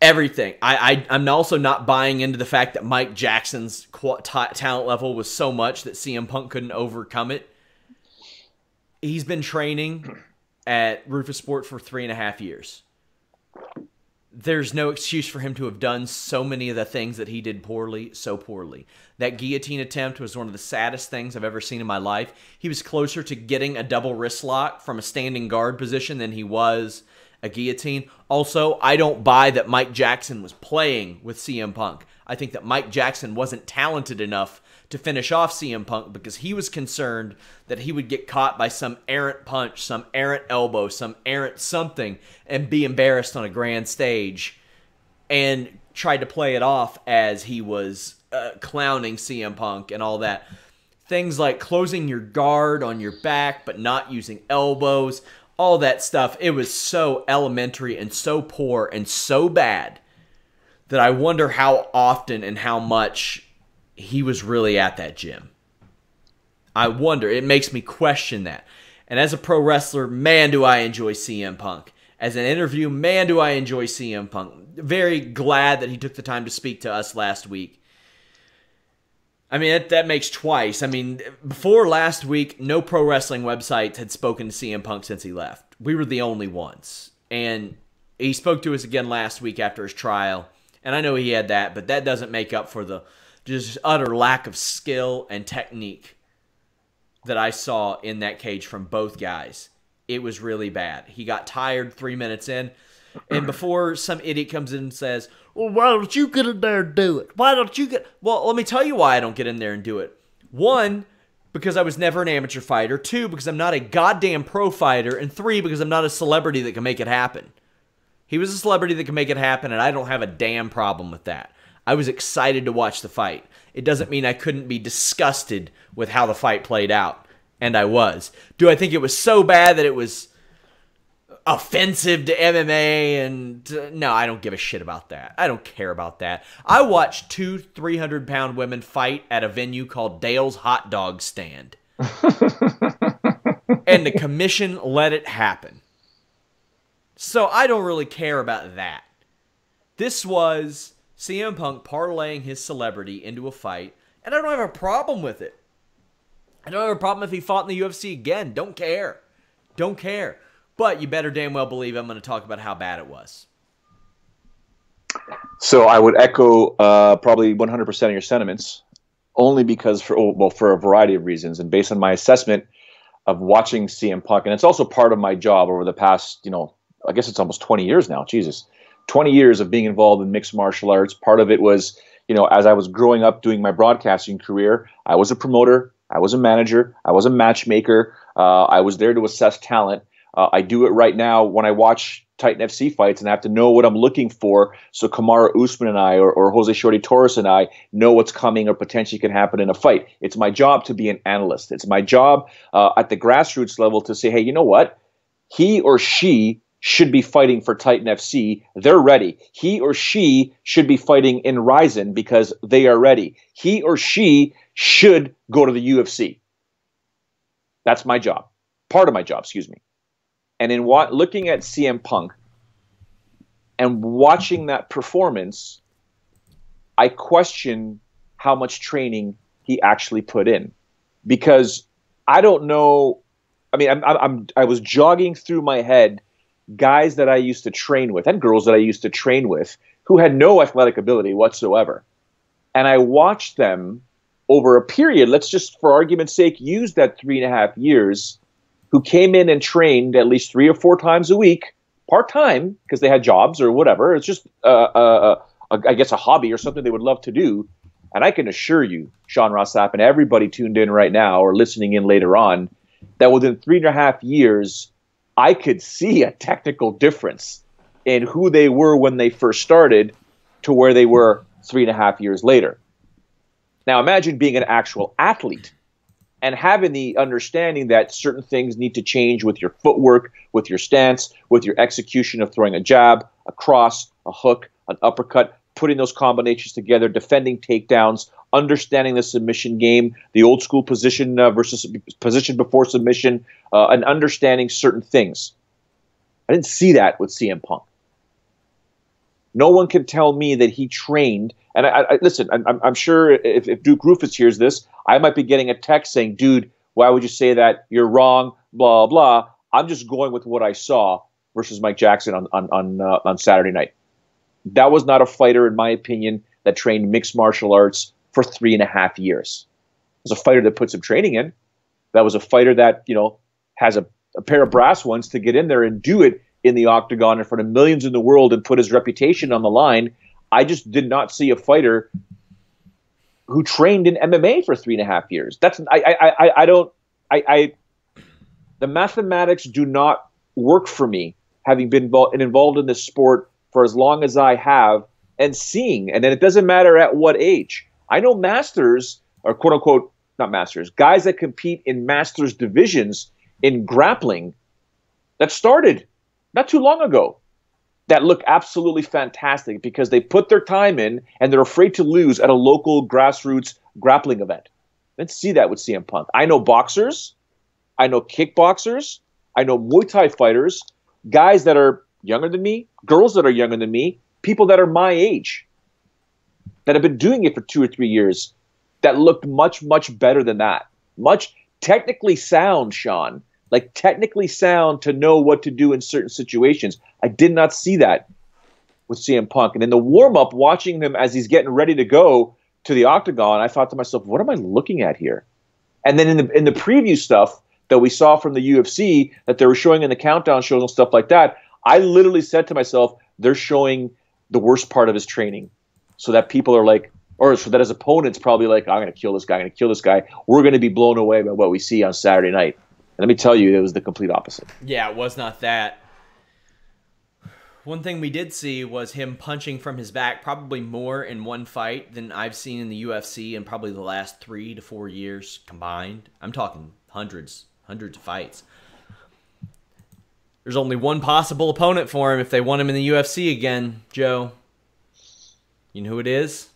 Everything. I'm also not buying into the fact that Mike Jackson's talent level was so much that CM Punk couldn't overcome it. He's been training at Rufus Sport for 3.5 years. There's no excuse for him to have done so many of the things that he did so poorly. That guillotine attempt was one of the saddest things I've ever seen in my life. He was closer to getting a double wrist lock from a standing guard position than he was a guillotine. Also, I don't buy that Mike Jackson was playing with CM Punk. I think that Mike Jackson wasn't talented enough to finish off CM Punk because he was concerned that he would get caught by some errant punch, some errant elbow, some errant something, and be embarrassed on a grand stage, and tried to play it off as he was clowning CM Punk and all that. Things like closing your guard on your back but not using elbows, all that stuff. It was so elementary and so poor and so bad that I wonder how often and how much he was really at that gym. I wonder. It makes me question that. And as a pro wrestler, man, do I enjoy CM Punk. As an interview, man, do I enjoy CM Punk. Very glad that he took the time to speak to us last week. I mean, that makes twice. I mean, before last week, no pro wrestling websites had spoken to CM Punk since he left. We were the only ones. And he spoke to us again last week after his trial. And I know he had that, but that doesn't make up for the just utter lack of skill and technique that I saw in that cage from both guys. It was really bad. He got tired 3 minutes in, and before some idiot comes in and says, well, why don't you get in there and do it? Why don't you get... Well, let me tell you why I don't get in there and do it. 1, because I was never an amateur fighter. 2, because I'm not a goddamn pro fighter. And 3, because I'm not a celebrity that can make it happen. He was a celebrity that can make it happen, and I don't have a damn problem with that. I was excited to watch the fight. It doesn't mean I couldn't be disgusted with how the fight played out. And I was. Do I think it was so bad that it was offensive to MMA? And no, I don't give a shit about that. I don't care about that. I watched 2 300-pound women fight at a venue called Dale's Hot Dog Stand. And the commission let it happen. So I don't really care about that. This was CM Punk parlaying his celebrity into a fight, and I don't have a problem with it. I don't have a problem if he fought in the UFC again. Don't care. Don't care. but you better damn well believe I'm going to talk about how bad it was. So I would echo probably 100% of your sentiments, only because for a variety of reasons, and based on my assessment of watching CM Punk, and it's also part of my job over the past, I guess it's almost 20 years now. Jesus, 20 years of being involved in mixed martial arts. Part of it was, as I was growing up doing my broadcasting career, I was a promoter, I was a manager, I was a matchmaker. I was there to assess talent. I do it right now when I watch Titan FC fights, and I have to know what I'm looking for. So Kamaru Usman and I, or Jose Shorty Torres and I, know what's coming or potentially can happen in a fight. It's my job to be an analyst. It's my job at the grassroots level to say, hey, you know what? He or she should be fighting for Titan FC. They're ready. He or she should be fighting in Ryzen because they are ready. He or she should go to the UFC. That's my job. Part of my job, excuse me. And in looking at CM Punk and watching that performance, I question how much training he actually put in, because I don't know. I mean, I was jogging through my head guys that I used to train with and girls that I used to train with who had no athletic ability whatsoever, and I watched them over a period. Let's just, for argument's sake, use that 3.5 years. Who came in and trained at least 3 or 4 times a week, part-time, because they had jobs or whatever. It's just, I guess, a hobby or something they would love to do. And I can assure you, Sean Ross Sapp, and everybody tuned in right now or listening in later on, that within 3.5 years, I could see a technical difference in who they were when they first started to where they were 3.5 years later. Now, imagine being an actual athlete and having the understanding that certain things need to change with your footwork, with your stance, with your execution of throwing a jab, a cross, a hook, an uppercut, putting those combinations together, defending takedowns, understanding the submission game, the old school position versus position before submission, and understanding certain things. I didn't see that with CM Punk. No one can tell me that he trained. And I listen, I'm sure if Duke Rufus hears this, I might be getting a text saying, dude, why would you say that? You're wrong, blah, blah. I'm just going with what I saw versus Mike Jackson on Saturday night. That was not a fighter, in my opinion, that trained mixed martial arts for 3.5 years. It was a fighter that put some training in. That was a fighter that, has a pair of brass ones to get in there and do it in the octagon in front of millions in the world and put his reputation on the line. I just did not see a fighter who trained in MMA for 3.5 years. That's the mathematics do not work for me, having been involved in this sport for as long as I have and seeing. And then it doesn't matter at what age. I know masters, or quote unquote, not masters, guys that compete in masters divisions in grappling that started not too long ago, that look absolutely fantastic because they put their time in and they're afraid to lose at a local grassroots grappling event. Let's see that with CM Punk. I know boxers, I know kickboxers, I know Muay Thai fighters, guys that are younger than me, girls that are younger than me, people that are my age, that have been doing it for 2 or 3 years, that looked much, much better than that. Much technically sound, Sean. Like technically sound to know what to do in certain situations. I did not see that with CM Punk. And in the warm-up, watching him as he's getting ready to go to the octagon, I thought to myself, what am I looking at here? And then in the preview stuff that we saw from the UFC that they were showing in the countdown shows and stuff like that, I literally said to myself, they're showing the worst part of his training so that people are like, or so that his opponent's probably like, I'm going to kill this guy, I'm going to kill this guy. We're going to be blown away by what we see on Saturday night. And let me tell you, it was the complete opposite. Yeah, it was not that. One thing we did see was him punching from his back probably more in one fight than I've seen in the UFC in probably the last 3 to 4 years combined. I'm talking hundreds of fights. There's only one possible opponent for him if they want him in the UFC again, Joe. You know who it is?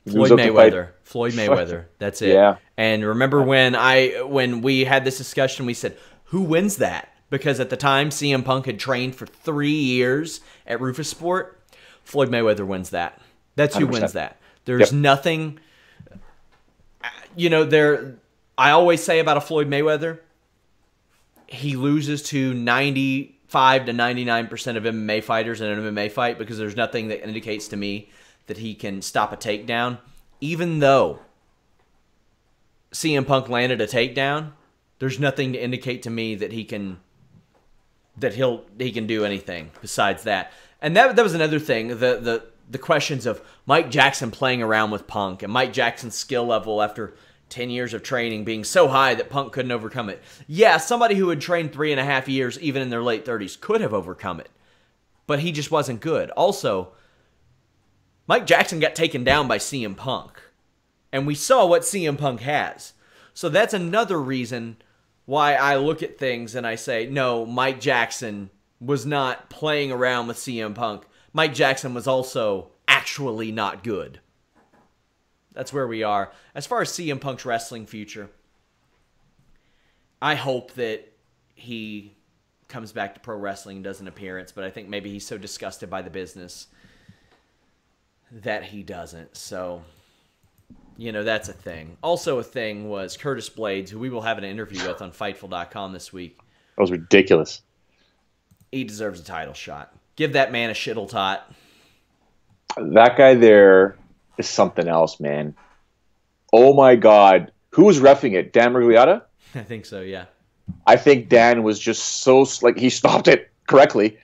Floyd Mayweather. Floyd Mayweather. That's it. Yeah. And remember when we had this discussion, we said, who wins that? Because at the time, CM Punk had trained for 3 years at Rufus Sport. Floyd Mayweather wins that. That's who 100%. Wins that. There's nothing, I always say about a Floyd Mayweather, he loses to 95 to 99% of MMA fighters in an MMA fight because there's nothing that indicates to me that he can stop a takedown. Even though CM Punk landed a takedown, there's nothing to indicate to me that he can do anything besides that. And that was another thing, the questions of Mike Jackson playing around with Punk and Mike Jackson's skill level after 10 years of training being so high that Punk couldn't overcome it. Yeah, somebody who had trained 3.5 years, even in their late 30s, could have overcome it. But he just wasn't good. Also, Mike Jackson got taken down by CM Punk. And we saw what CM Punk has. So that's another reason why I look at things and I say, no, Mike Jackson was not playing around with CM Punk. Mike Jackson was also actually not good. That's where we are. As far as CM Punk's wrestling future, I hope that he comes back to pro wrestling and does an appearance, but I think maybe he's so disgusted by the business that he doesn't. So, that's a thing. Also a thing was Curtis Blaydes, who we will have an interview with on Fightful.com this week. That was ridiculous. He deserves a title shot. Give that man a shittle tot. That guy there is something else, man. Oh my God. Who was reffing it? Dan Miragliotta? I think so, yeah. I think Dan was just so, he stopped it correctly,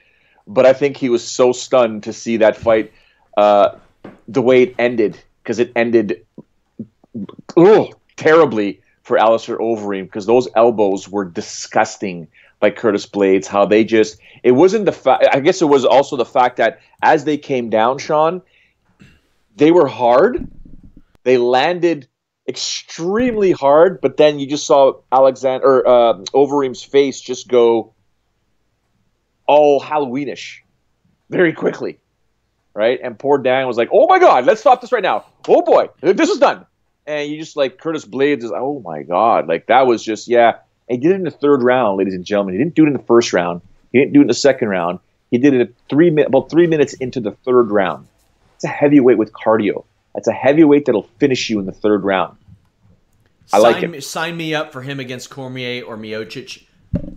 but I think he was so stunned to see that fight the way it ended, because it ended terribly for Alistair Overeem, because those elbows were disgusting by Curtis Blaydes. How they just, it wasn't the fact, I guess it was also the fact that as they came down, Sean, they were hard. They landed extremely hard, but then you just saw Overeem's face just go all Halloweenish very quickly, right? And poor Dan was like, "Oh my God, let's stop this right now! Oh boy, this is done!" And you just Curtis Blaydes is, "Oh my God!" That was just, yeah. And he did it in the third round, ladies and gentlemen. He didn't do it in the first round. He didn't do it in the second round. He did it about 3 minutes into the third round. It's a heavyweight with cardio. That's a heavyweight that'll finish you in the third round. I like it. Sign me up for him against Cormier or Miocic,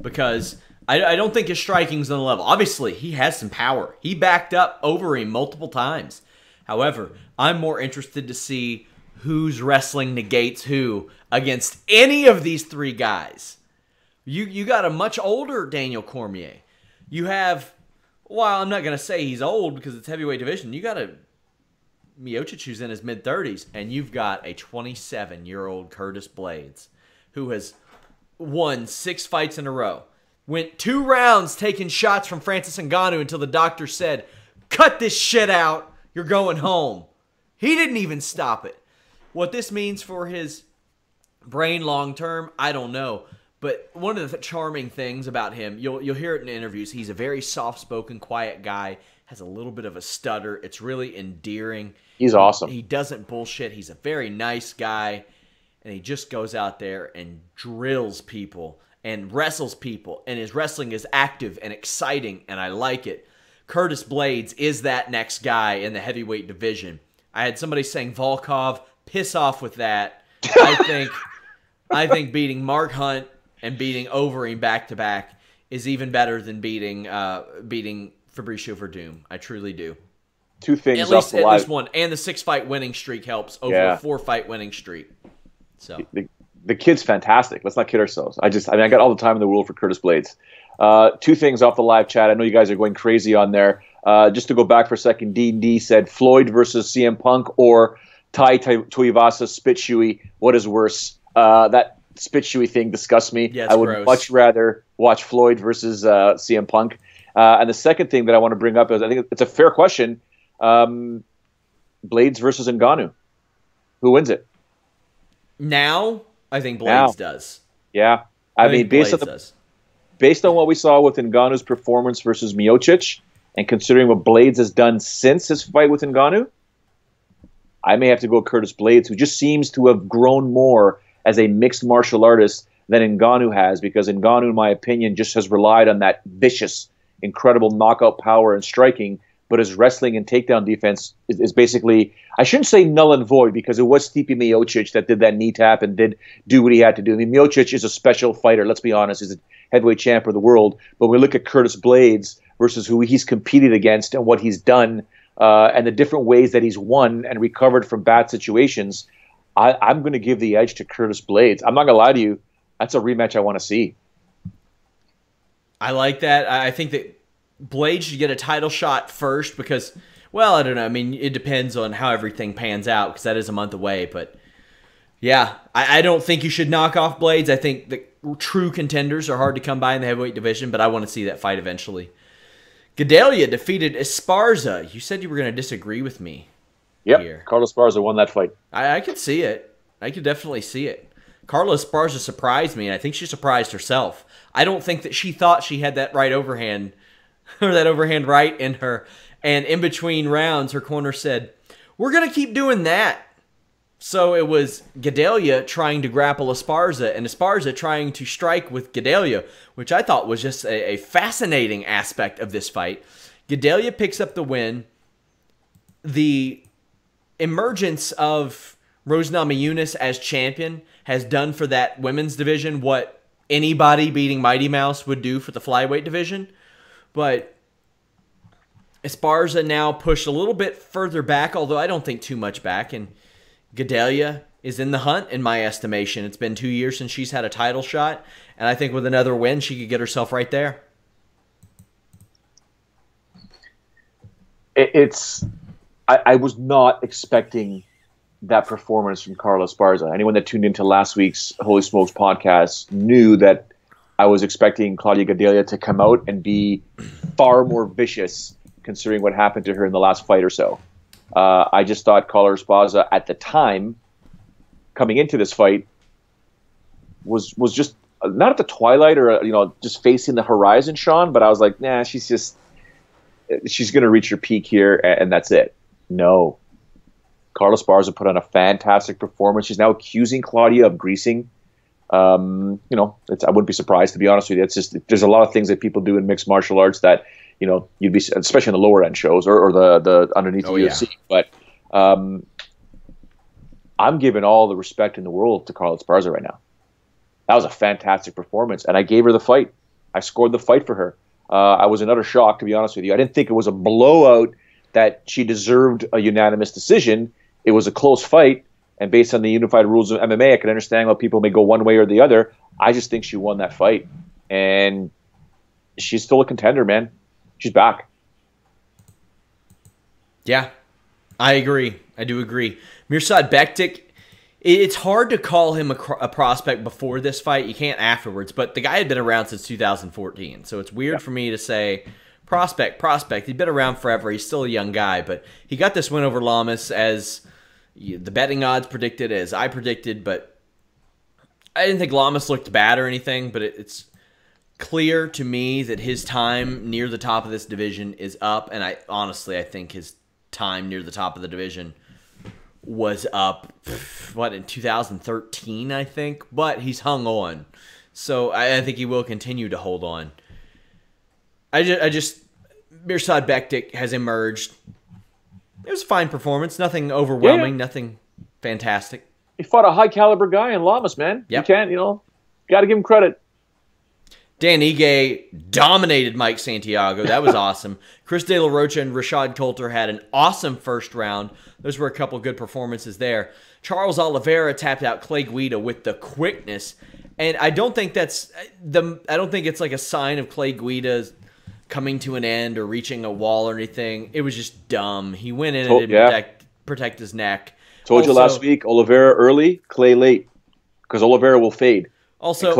because I don't think his striking's on the level. Obviously, he has some power. He backed up Overeem multiple times. However, I'm more interested to see whose wrestling negates who against any of these three guys. You got a much older Daniel Cormier. You have, well, I'm not going to say he's old because it's heavyweight division. You got a Miocic who's in his mid-30s, and you've got a 27-year-old Curtis Blaydes who has won 6 fights in a row. Went 2 rounds taking shots from Francis Ngannou until the doctor said, "Cut this shit out. You're going home." He didn't even stop it. What this means for his brain long-term, I don't know. But one of the charming things about him, you'll hear it in interviews, he's a very soft-spoken, quiet guy, has a little bit of a stutter. It's really endearing. He's awesome. He doesn't bullshit. He's a very nice guy, and he just goes out there and drills people and wrestles people, and his wrestling is active and exciting, and I like it. Curtis Blaydes is that next guy in the heavyweight division. I had somebody saying Volkov, piss off with that. I think beating Mark Hunt and beating Overeem back-to-back is even better than beating Fabricio Verdum. I truly do. 2 things at least one. And the 6-fight winning streak helps over a 4-fight winning streak. So the kid's fantastic. Let's not kid ourselves. I got all the time in the world for Curtis Blaydes. 2 things off the live chat. I know you guys are going crazy on there. Just to go back for a second, D&D said Floyd versus CM Punk or Tuivasa Spit Shoey. What is worse? That Spit Shoey thing disgusts me. Yeah, I would much rather watch Floyd versus CM Punk. And the second thing that I want to bring up is, I think it's a fair question. Blaydes versus Ngannou. Who wins it? Now, I think Blaydes does. Yeah. I mean, based on what we saw with Ngannou's performance versus Miocic, and considering what Blaydes has done since his fight with Ngannou, I may have to go Curtis Blaydes, who just seems to have grown more as a mixed martial artist than Ngannou has, because Ngannou, in my opinion, just has relied on that vicious, incredible knockout power and striking, but his wrestling and takedown defense is basically, I shouldn't say null and void, because it was Stipe Miocic that did that knee tap and did do what he had to do. I mean, Miocic is a special fighter, let's be honest. heavyweight champion of the world. But when we look at Curtis Blaydes versus who he's competed against and what he's done and the different ways that he's won and recovered from bad situations, I'm going to give the edge to Curtis Blaydes. I'm not going to lie to you. That's a rematch I want to see. I like that. I think that Blaydes should get a title shot first because, well, I don't know. I mean, it depends on how everything pans out because that is a month away. But, yeah, I don't think you should knock off Blaydes. I think the true contenders are hard to come by in the heavyweight division, but I want to see that fight eventually. Gadelha defeated Esparza. You said you were going to disagree with me. Yep, here. Carlos Esparza won that fight. I could see it. I could definitely see it. Carla Esparza surprised me, and I think she surprised herself. I don't think that she thought she had that right overhand, or that overhand right in her. And in between rounds, her corner said, "We're going to keep doing that." So it was Gadelha trying to grapple Esparza, and Esparza trying to strike with Gadelha, which I thought was just a fascinating aspect of this fight. Gadelha picks up the win. The emergence of Rose Namajunas as champion has done for that women's division what anybody beating Mighty Mouse would do for the flyweight division. But Esparza now pushed a little bit further back, although I don't think too much back. And Gadelha is in the hunt, in my estimation. It's been 2 years since she's had a title shot. And I think with another win, she could get herself right there. I was not expecting that performance from Carla Esparza. Anyone that tuned into last week's Holy Smokes podcast knew that I was expecting Claudia Gadelha to come out and be far more vicious considering what happened to her in the last fight or so. I just thought Carla Esparza at the time, coming into this fight, was just not at the twilight or just facing the horizon, Sean. But I was like, nah, she's going to reach her peak here, and that's it. No. Carla Esparza put on a fantastic performance. She's now accusing Claudia of greasing. I wouldn't be surprised, to be honest with you. It's just there's a lot of things that people do in mixed martial arts that you'd be, especially in the lower end shows or the underneath the UFC. Yeah. But I'm giving all the respect in the world to Carla Esparza right now. That was a fantastic performance, and I gave her the fight. I scored the fight for her. I was in utter shock, to be honest with you. I didn't think it was a blowout that she deserved a unanimous decision. It was a close fight, and based on the unified rules of MMA, I can understand why people may go one way or the other. I just think she won that fight, and she's still a contender, man. She's back. Yeah, I agree. I do agree. Mirsad Bektic, it's hard to call him a prospect before this fight. You can't afterwards, but the guy had been around since 2014, so it's weird for me to say prospect. He'd been around forever. He's still a young guy, but he got this win over Lamas as the betting odds predicted, as I predicted, but I didn't think Lamas looked bad or anything, but it's clear to me that his time near the top of this division is up, and I think his time near the top of the division was up, in 2013, I think, but he's hung on. So I think he will continue to hold on. Mirsad Bektic has emerged. It was a fine performance. Nothing overwhelming. Yeah. Nothing fantastic. He fought a high-caliber guy in Lamas, man. Yep. You can't, got to give him credit. Dan Ige dominated Mike Santiago. That was awesome. Chris De La Rocha and Rashad Coulter had an awesome first round. Those were a couple good performances there. Charles Oliveira tapped out Clay Guida with the quickness. And I don't think it's like a sign of Clay Guida's coming to an end or reaching a wall or anything. It was just dumb. He went in and didn't protect his neck. Told you last week, Oliveira early, Clay late. Because Oliveira will fade. Also,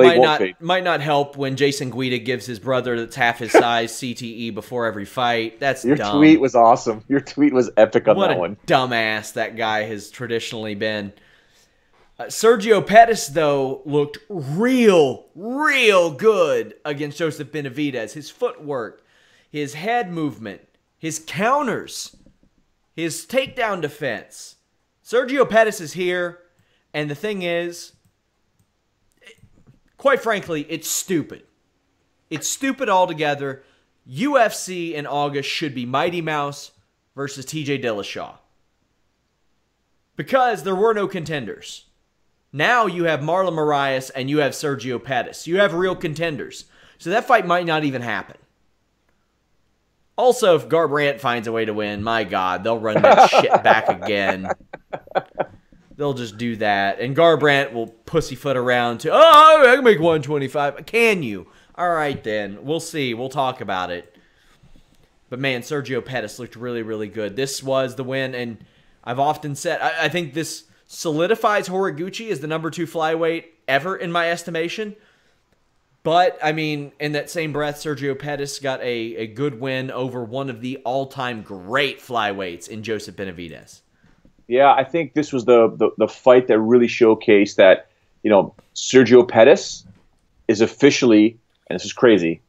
might not help when Jason Guida gives his brother that's half his size CTE before every fight. That's Your dumb. tweet was awesome. Your tweet was epic on that one. What a dumbass that guy has traditionally been. Sergio Pettis, though, looked real good against Joseph Benavidez. His footwork, his head movement, his counters, his takedown defense. Sergio Pettis is here, and the thing is, quite frankly, it's stupid. It's stupid altogether. UFC in August should be Mighty Mouse versus TJ Dillashaw. Because there were no contenders. Now you have Marlon Moraes and you have Sergio Pettis. You have real contenders. So that fight might not even happen. Also, if Garbrandt finds a way to win, my God, they'll run that shit back again. They'll just do that. And Garbrandt will pussyfoot around to, oh, I can make 125. Can you? All right, then. We'll see. We'll talk about it. But, man, Sergio Pettis looked really, really good. This was the win, and I've often said, I think this solidifies Horiguchi as the number 2 flyweight ever in my estimation. But, I mean, in that same breath, Sergio Pettis got a good win over one of the all-time great flyweights in Joseph Benavidez. Yeah, I think this was the fight that really showcased that, you know, Sergio Pettis is officially, and this is crazy,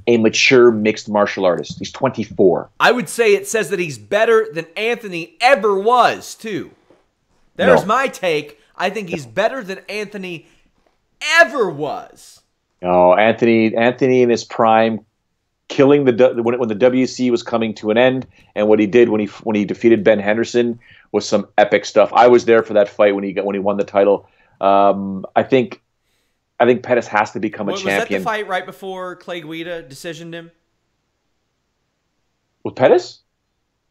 a mature mixed martial artist. He's 24. I would say it says that he's better than Anthony ever was, too. There's my take. I think he's better than Anthony ever was. No, Anthony in his prime, killing when the WC was coming to an end, and what he did when he defeated Ben Henderson was some epic stuff. I was there for that fight when he won the title. I think Pettis has to become a champion. Was that the fight right before Clay Guida decisioned him? With Pettis?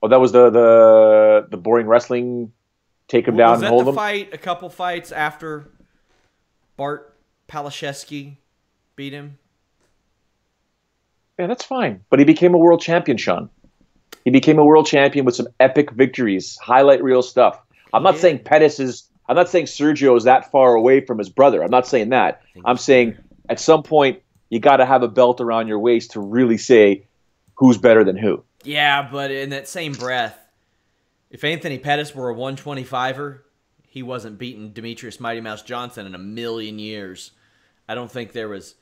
Oh, that was the boring wrestling, take him down and hold him? Was that the fight a couple fights after Bart Palashevsky beat him? Yeah, that's fine. But he became a world champion, Sean. He became a world champion with some epic victories, highlight reel stuff. I'm not saying Sergio is that far away from his brother. I'm not saying that. I'm saying at some point you got to have a belt around your waist to really say who's better than who. Yeah, but in that same breath, if Anthony Pettis were a 125er, he wasn't beating Demetrius Mighty Mouse Johnson in a million years. I don't think there was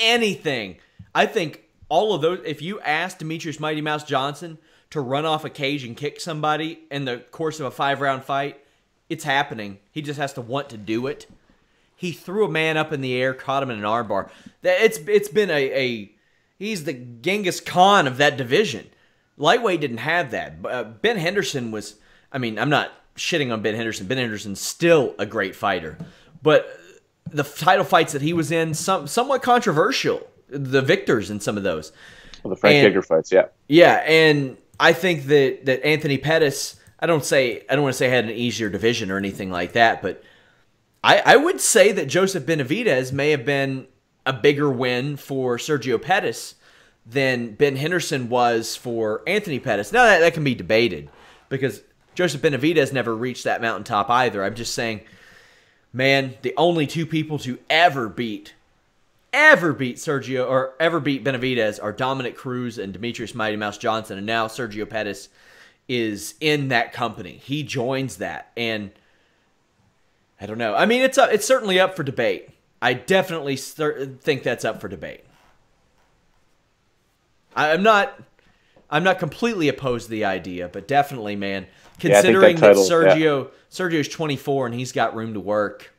anything. I think all of those, if you asked Demetrius Mighty Mouse Johnson to run off a cage and kick somebody in the course of a 5-round fight, it's happening. He just has to want to do it. He threw a man up in the air, caught him in an armbar. It's been he's the Genghis Khan of that division. Lightweight didn't have that. Ben Henderson was, I mean, I'm not shitting on Ben Henderson. Ben Henderson's still a great fighter. But the title fights that he was in, somewhat controversial. The victors in some of those. Well, the Frank Edgar fights, yeah. Yeah, and I think that Anthony Pettis, I don't want to say had an easier division or anything like that, but I would say that Joseph Benavidez may have been a bigger win for Sergio Pettis than Ben Henderson was for Anthony Pettis. Now that can be debated because Joseph Benavidez never reached that mountaintop either. I'm just saying, man, the only two people to ever beat Sergio or ever beat Benavidez are Dominic Cruz and Demetrius Mighty Mouse Johnson, and now Sergio Pettis is in that company. He joins that, and I don't know. I mean, it's certainly up for debate. I definitely think that's up for debate. I'm not completely opposed to the idea, but definitely, man, considering that Sergio's 24 and he's got room to work.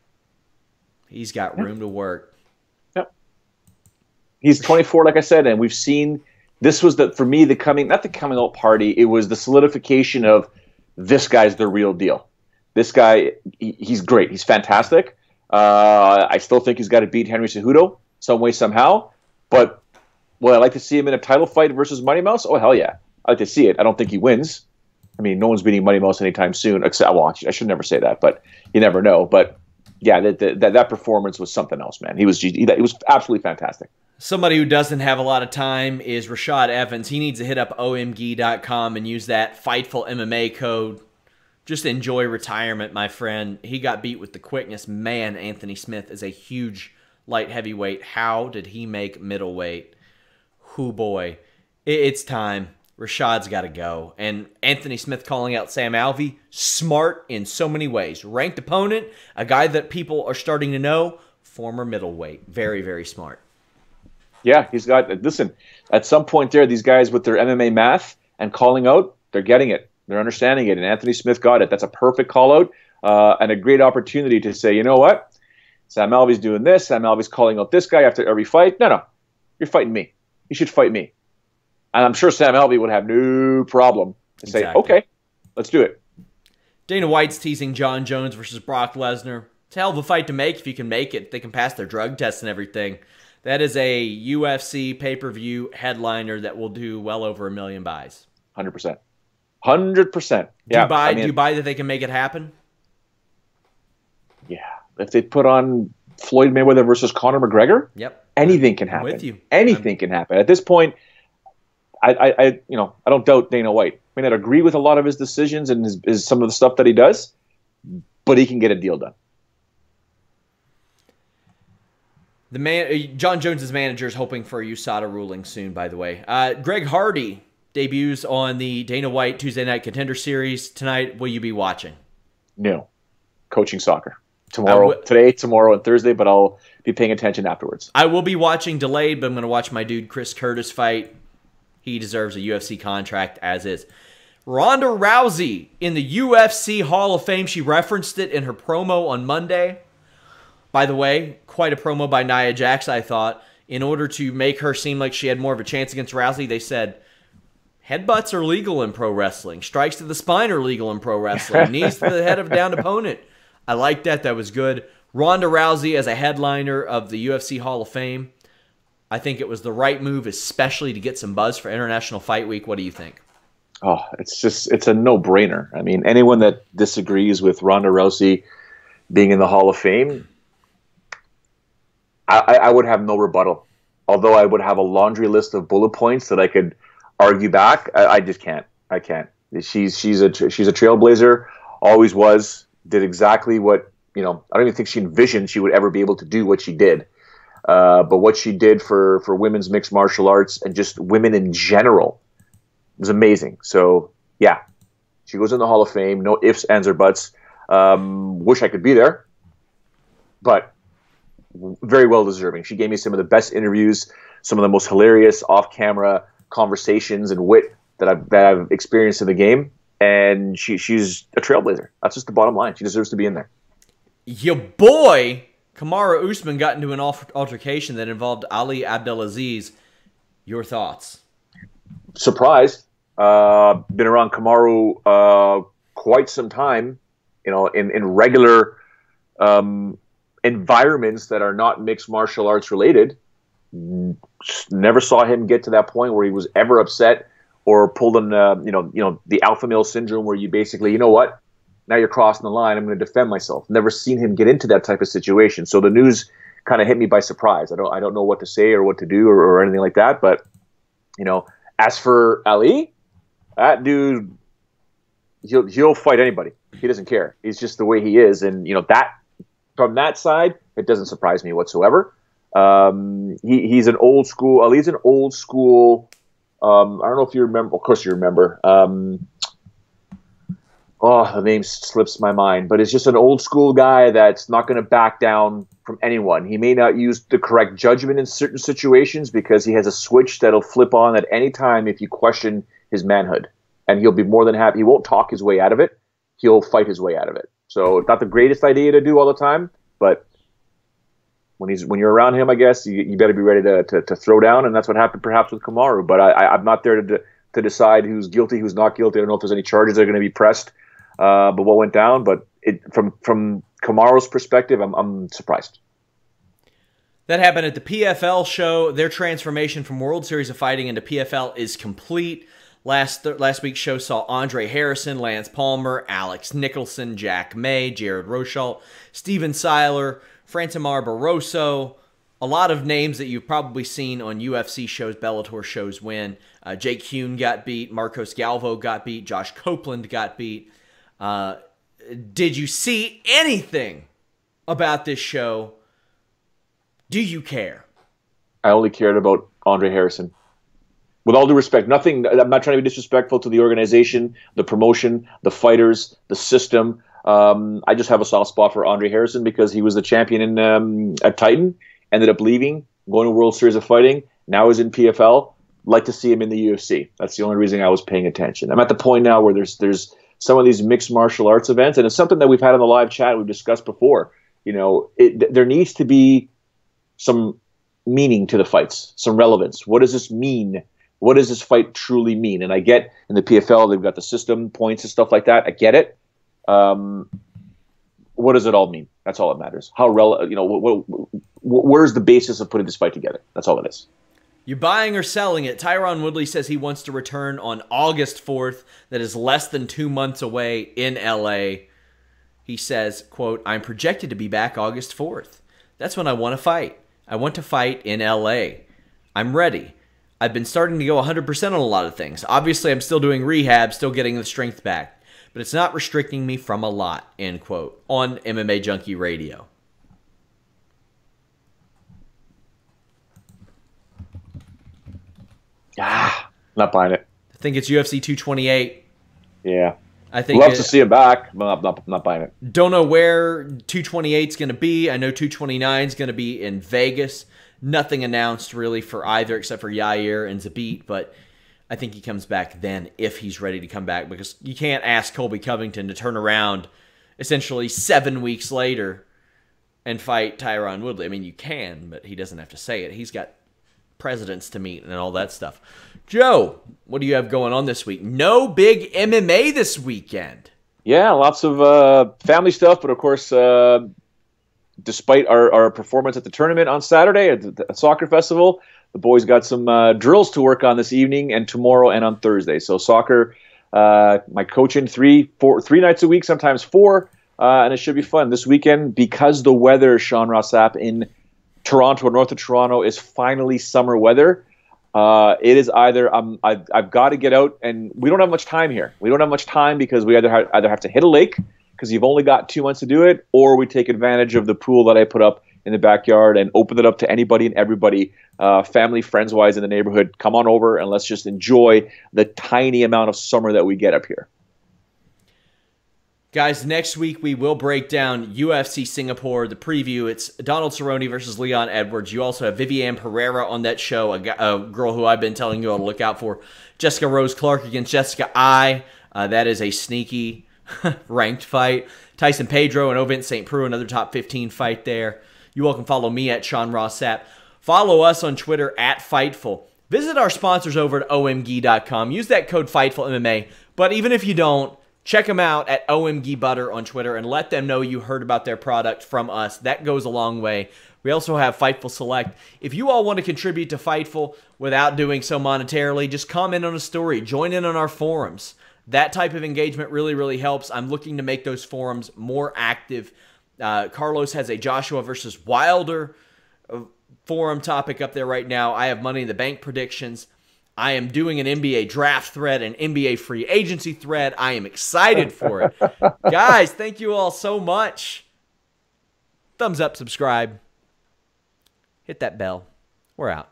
He's got room to work. Yep. He's 24, like I said, and we've seen this was for me not the coming out party. It was the solidification of this guy's the real deal. This guy, he's great. He's fantastic. I still think he's got to beat Henry Cejudo some way, somehow. But would I like to see him in a title fight versus Mighty Mouse? Oh, hell yeah. I like to see it. I don't think he wins. I mean, no one's beating Mighty Mouse anytime soon. Except, well, I should never say that, but you never know. But yeah, that performance was something else, man. He was absolutely fantastic. Somebody who doesn't have a lot of time is Rashad Evans. He needs to hit up omg.com and use that Fightful MMA code. Just enjoy retirement, my friend. He got beat with the quickness. Man, Anthony Smith is a huge light heavyweight. How did he make middleweight? Hoo boy. It's time. Rashad's got to go. And Anthony Smith calling out Sam Alvey, smart in so many ways. Ranked opponent, a guy that people are starting to know, former middleweight. Very, very smart. Yeah, he's got, listen, at some point there, these guys with their MMA math and calling out, they're getting it. They're understanding it, and Anthony Smith got it. That's a perfect call-out and a great opportunity to say, you know what? Sam Alvey's doing this. Sam Alvey's calling out this guy after every fight. No, you're fighting me. You should fight me. And I'm sure Sam Alvey would have no problem to say, okay, let's do it. Dana White's teasing John Jones versus Brock Lesnar. It's a hell of a fight to make if you can make it. They can pass their drug tests and everything. That is a UFC pay-per-view headliner that will do well over 1 million buys. 100%. 100%. Yeah. Do you buy that they can make it happen? Yeah. If they put on Floyd Mayweather versus Conor McGregor, yep, anything can happen. I'm with you. Anything can happen. At this point, I don't doubt Dana White. I mean, I agree with a lot of his decisions and his some of the stuff that he does, but he can get a deal done. John Jones's manager is hoping for a USADA ruling soon, by the way. Greg Hardy debuts on the Dana White Tuesday Night Contender Series tonight. Will you be watching? No. Coaching soccer. Today, tomorrow, and Thursday, but I'll be paying attention afterwards. I will be watching delayed, but I'm going to watch my dude Chris Curtis fight. He deserves a UFC contract, as is. Ronda Rousey in the UFC Hall of Fame. She referenced it in her promo on Monday. By the way, quite a promo by Nia Jax, I thought. In order to make her seem like she had more of a chance against Rousey, they said, headbutts are legal in pro wrestling. Strikes to the spine are legal in pro wrestling. Knees to the head of a downed opponent. I like that. That was good. Ronda Rousey as a headliner of the UFC Hall of Fame. I think it was the right move, especially to get some buzz for International Fight Week. What do you think? Oh, it's a no-brainer. I mean, anyone that disagrees with Ronda Rousey being in the Hall of Fame, I would have no rebuttal. Although I would have a laundry list of bullet points that I could argue back, I just can't. I can't. She's a trailblazer, always was. Did exactly what, I don't even think she envisioned she would ever be able to do what she did. But what she did for women's mixed martial arts and just women in general was amazing. So, yeah, she goes in the Hall of Fame. No ifs, ands, or buts. Wish I could be there, but very well deserving. She gave me some of the best interviews, some of the most hilarious off-camera conversations and wit that I've experienced in the game. And she's a trailblazer. That's just the bottom line. She deserves to be in there. Your boy, Kamaru Usman, got into an altercation that involved Ali Abdelaziz. Your thoughts? Surprised. Been around Kamaru quite some time, in regular environments that are not mixed martial arts related. Never saw him get to that point where he was ever upset or pulled on, the alpha male syndrome where you basically, what? Now you're crossing the line. I'm going to defend myself. Never seen him get into that type of situation. So the news kind of hit me by surprise. I don't know what to say or what to do or anything like that. But, as for Ali, that dude, he'll fight anybody. He doesn't care. He's just the way he is. And, that from that side, it doesn't surprise me whatsoever. He's an old school. Ali's an old school. I don't know if you remember. Of course you remember. The name slips my mind, but it's just an old school guy that's not going to back down from anyone. He may not use the correct judgment in certain situations because he has a switch that'll flip on at any time if you question his manhood, and he'll be more than happy. He won't talk his way out of it. He'll fight his way out of it. So not the greatest idea to do all the time, but when you're around him, I guess you better be ready to throw down, and that's what happened perhaps with Kamaru. But I'm not there to decide who's guilty, who's not guilty. I don't know if there's any charges that are going to be pressed, but what went down. But from Kamaru's perspective, I'm surprised. That happened at the PFL show. Their transformation from World Series of Fighting into PFL is complete. Last week's show saw Andre Harrison, Lance Palmer, Alex Nicholson, Jack May, Jared Rosholt, Steven Seiler, Francimar Barroso, a lot of names that you've probably seen on UFC shows, Bellator shows win. Jake Hune got beat. Marcos Galvo got beat. Josh Copeland got beat. Did you see anything about this show? Do you care? I only cared about Andre Harrison. With all due respect, nothing. I'm not trying to be disrespectful to the organization, the promotion, the fighters, the system. I just have a soft spot for Andre Harrison because he was the champion at Titan, ended up leaving, going to World Series of Fighting. Now he's in PFL. Like to see him in the UFC. That's the only reason I was paying attention. I'm at the point now where there's some of these mixed martial arts events, and it's something that we've had on the live chat we've discussed before. There needs to be some meaning to the fights, some relevance. What does this mean? What does this fight truly mean? And I get in the PFL they've got the system points and stuff like that. I get it. What does it all mean? That's all that matters. How relevant? where's the basis of putting this fight together? That's all it is. You buying or selling it? Tyron Woodley says he wants to return on August 4th. That is less than 2 months away in LA. He says, quote, I'm projected to be back August 4th. That's when I want to fight. I want to fight in LA. I'm ready. I've been starting to go 100% on a lot of things. Obviously, I'm still doing rehab, still getting the strength back. But it's not restricting me from a lot, end quote, on MMA Junkie Radio. Not buying it. I think it's UFC 228. Yeah. I think love to see him back. Not buying it. Don't know where 228 is going to be. I know 229 is going to be in Vegas. Nothing announced really for either except for Yair and Zabit, but I think he comes back then if he's ready to come back, because you can't ask Colby Covington to turn around essentially 7 weeks later and fight Tyron Woodley. I mean, you can, but he doesn't have to say it. He's got presidents to meet and all that stuff. Joe, what do you have going on this week? No big MMA this weekend. Yeah, lots of family stuff, but of course, despite our performance at the tournament on Saturday at the soccer festival, the boys got some drills to work on this evening and tomorrow and on Thursday. So soccer, my coaching three nights a week, sometimes 4, and it should be fun this weekend because the weather, Sean Sapp, in Toronto, north of Toronto, is finally summer weather. It is either I've got to get out, and we don't have much time here. We don't have much time because we either have to hit a lake because you've only got 2 months to do it, or we take advantage of the pool that I put up in the backyard and open it up to anybody and everybody, family, friends-wise in the neighborhood. Come on over and let's just enjoy the tiny amount of summer that we get up here. Guys, next week we will break down UFC Singapore, the preview. It's Donald Cerrone versus Leon Edwards. You also have Viviane Pereira on that show, a girl who I've been telling you all to look out for. Jessica Rose Clark against Jessica I. That is a sneaky ranked fight. Tyson Pedro and Ovin St. Preux, another top 15 fight there. You all can follow me at Sean Ross Sapp. Follow us on Twitter at Fightful. Visit our sponsors over at omgi.com. Use that code FightfulMMA. But even if you don't, check them out at OMG Butter on Twitter and let them know you heard about their product from us. That goes a long way. We also have Fightful Select. If you all want to contribute to Fightful without doing so monetarily, just comment on a story. Join in on our forums. That type of engagement really, really helps. I'm looking to make those forums more active. Carlos has a Joshua versus Wilder forum topic up there right now. I have Money in the Bank predictions. I am doing an NBA draft thread, an NBA free agency thread. I am excited for it. Guys, thank you all so much. Thumbs up, subscribe. Hit that bell. We're out.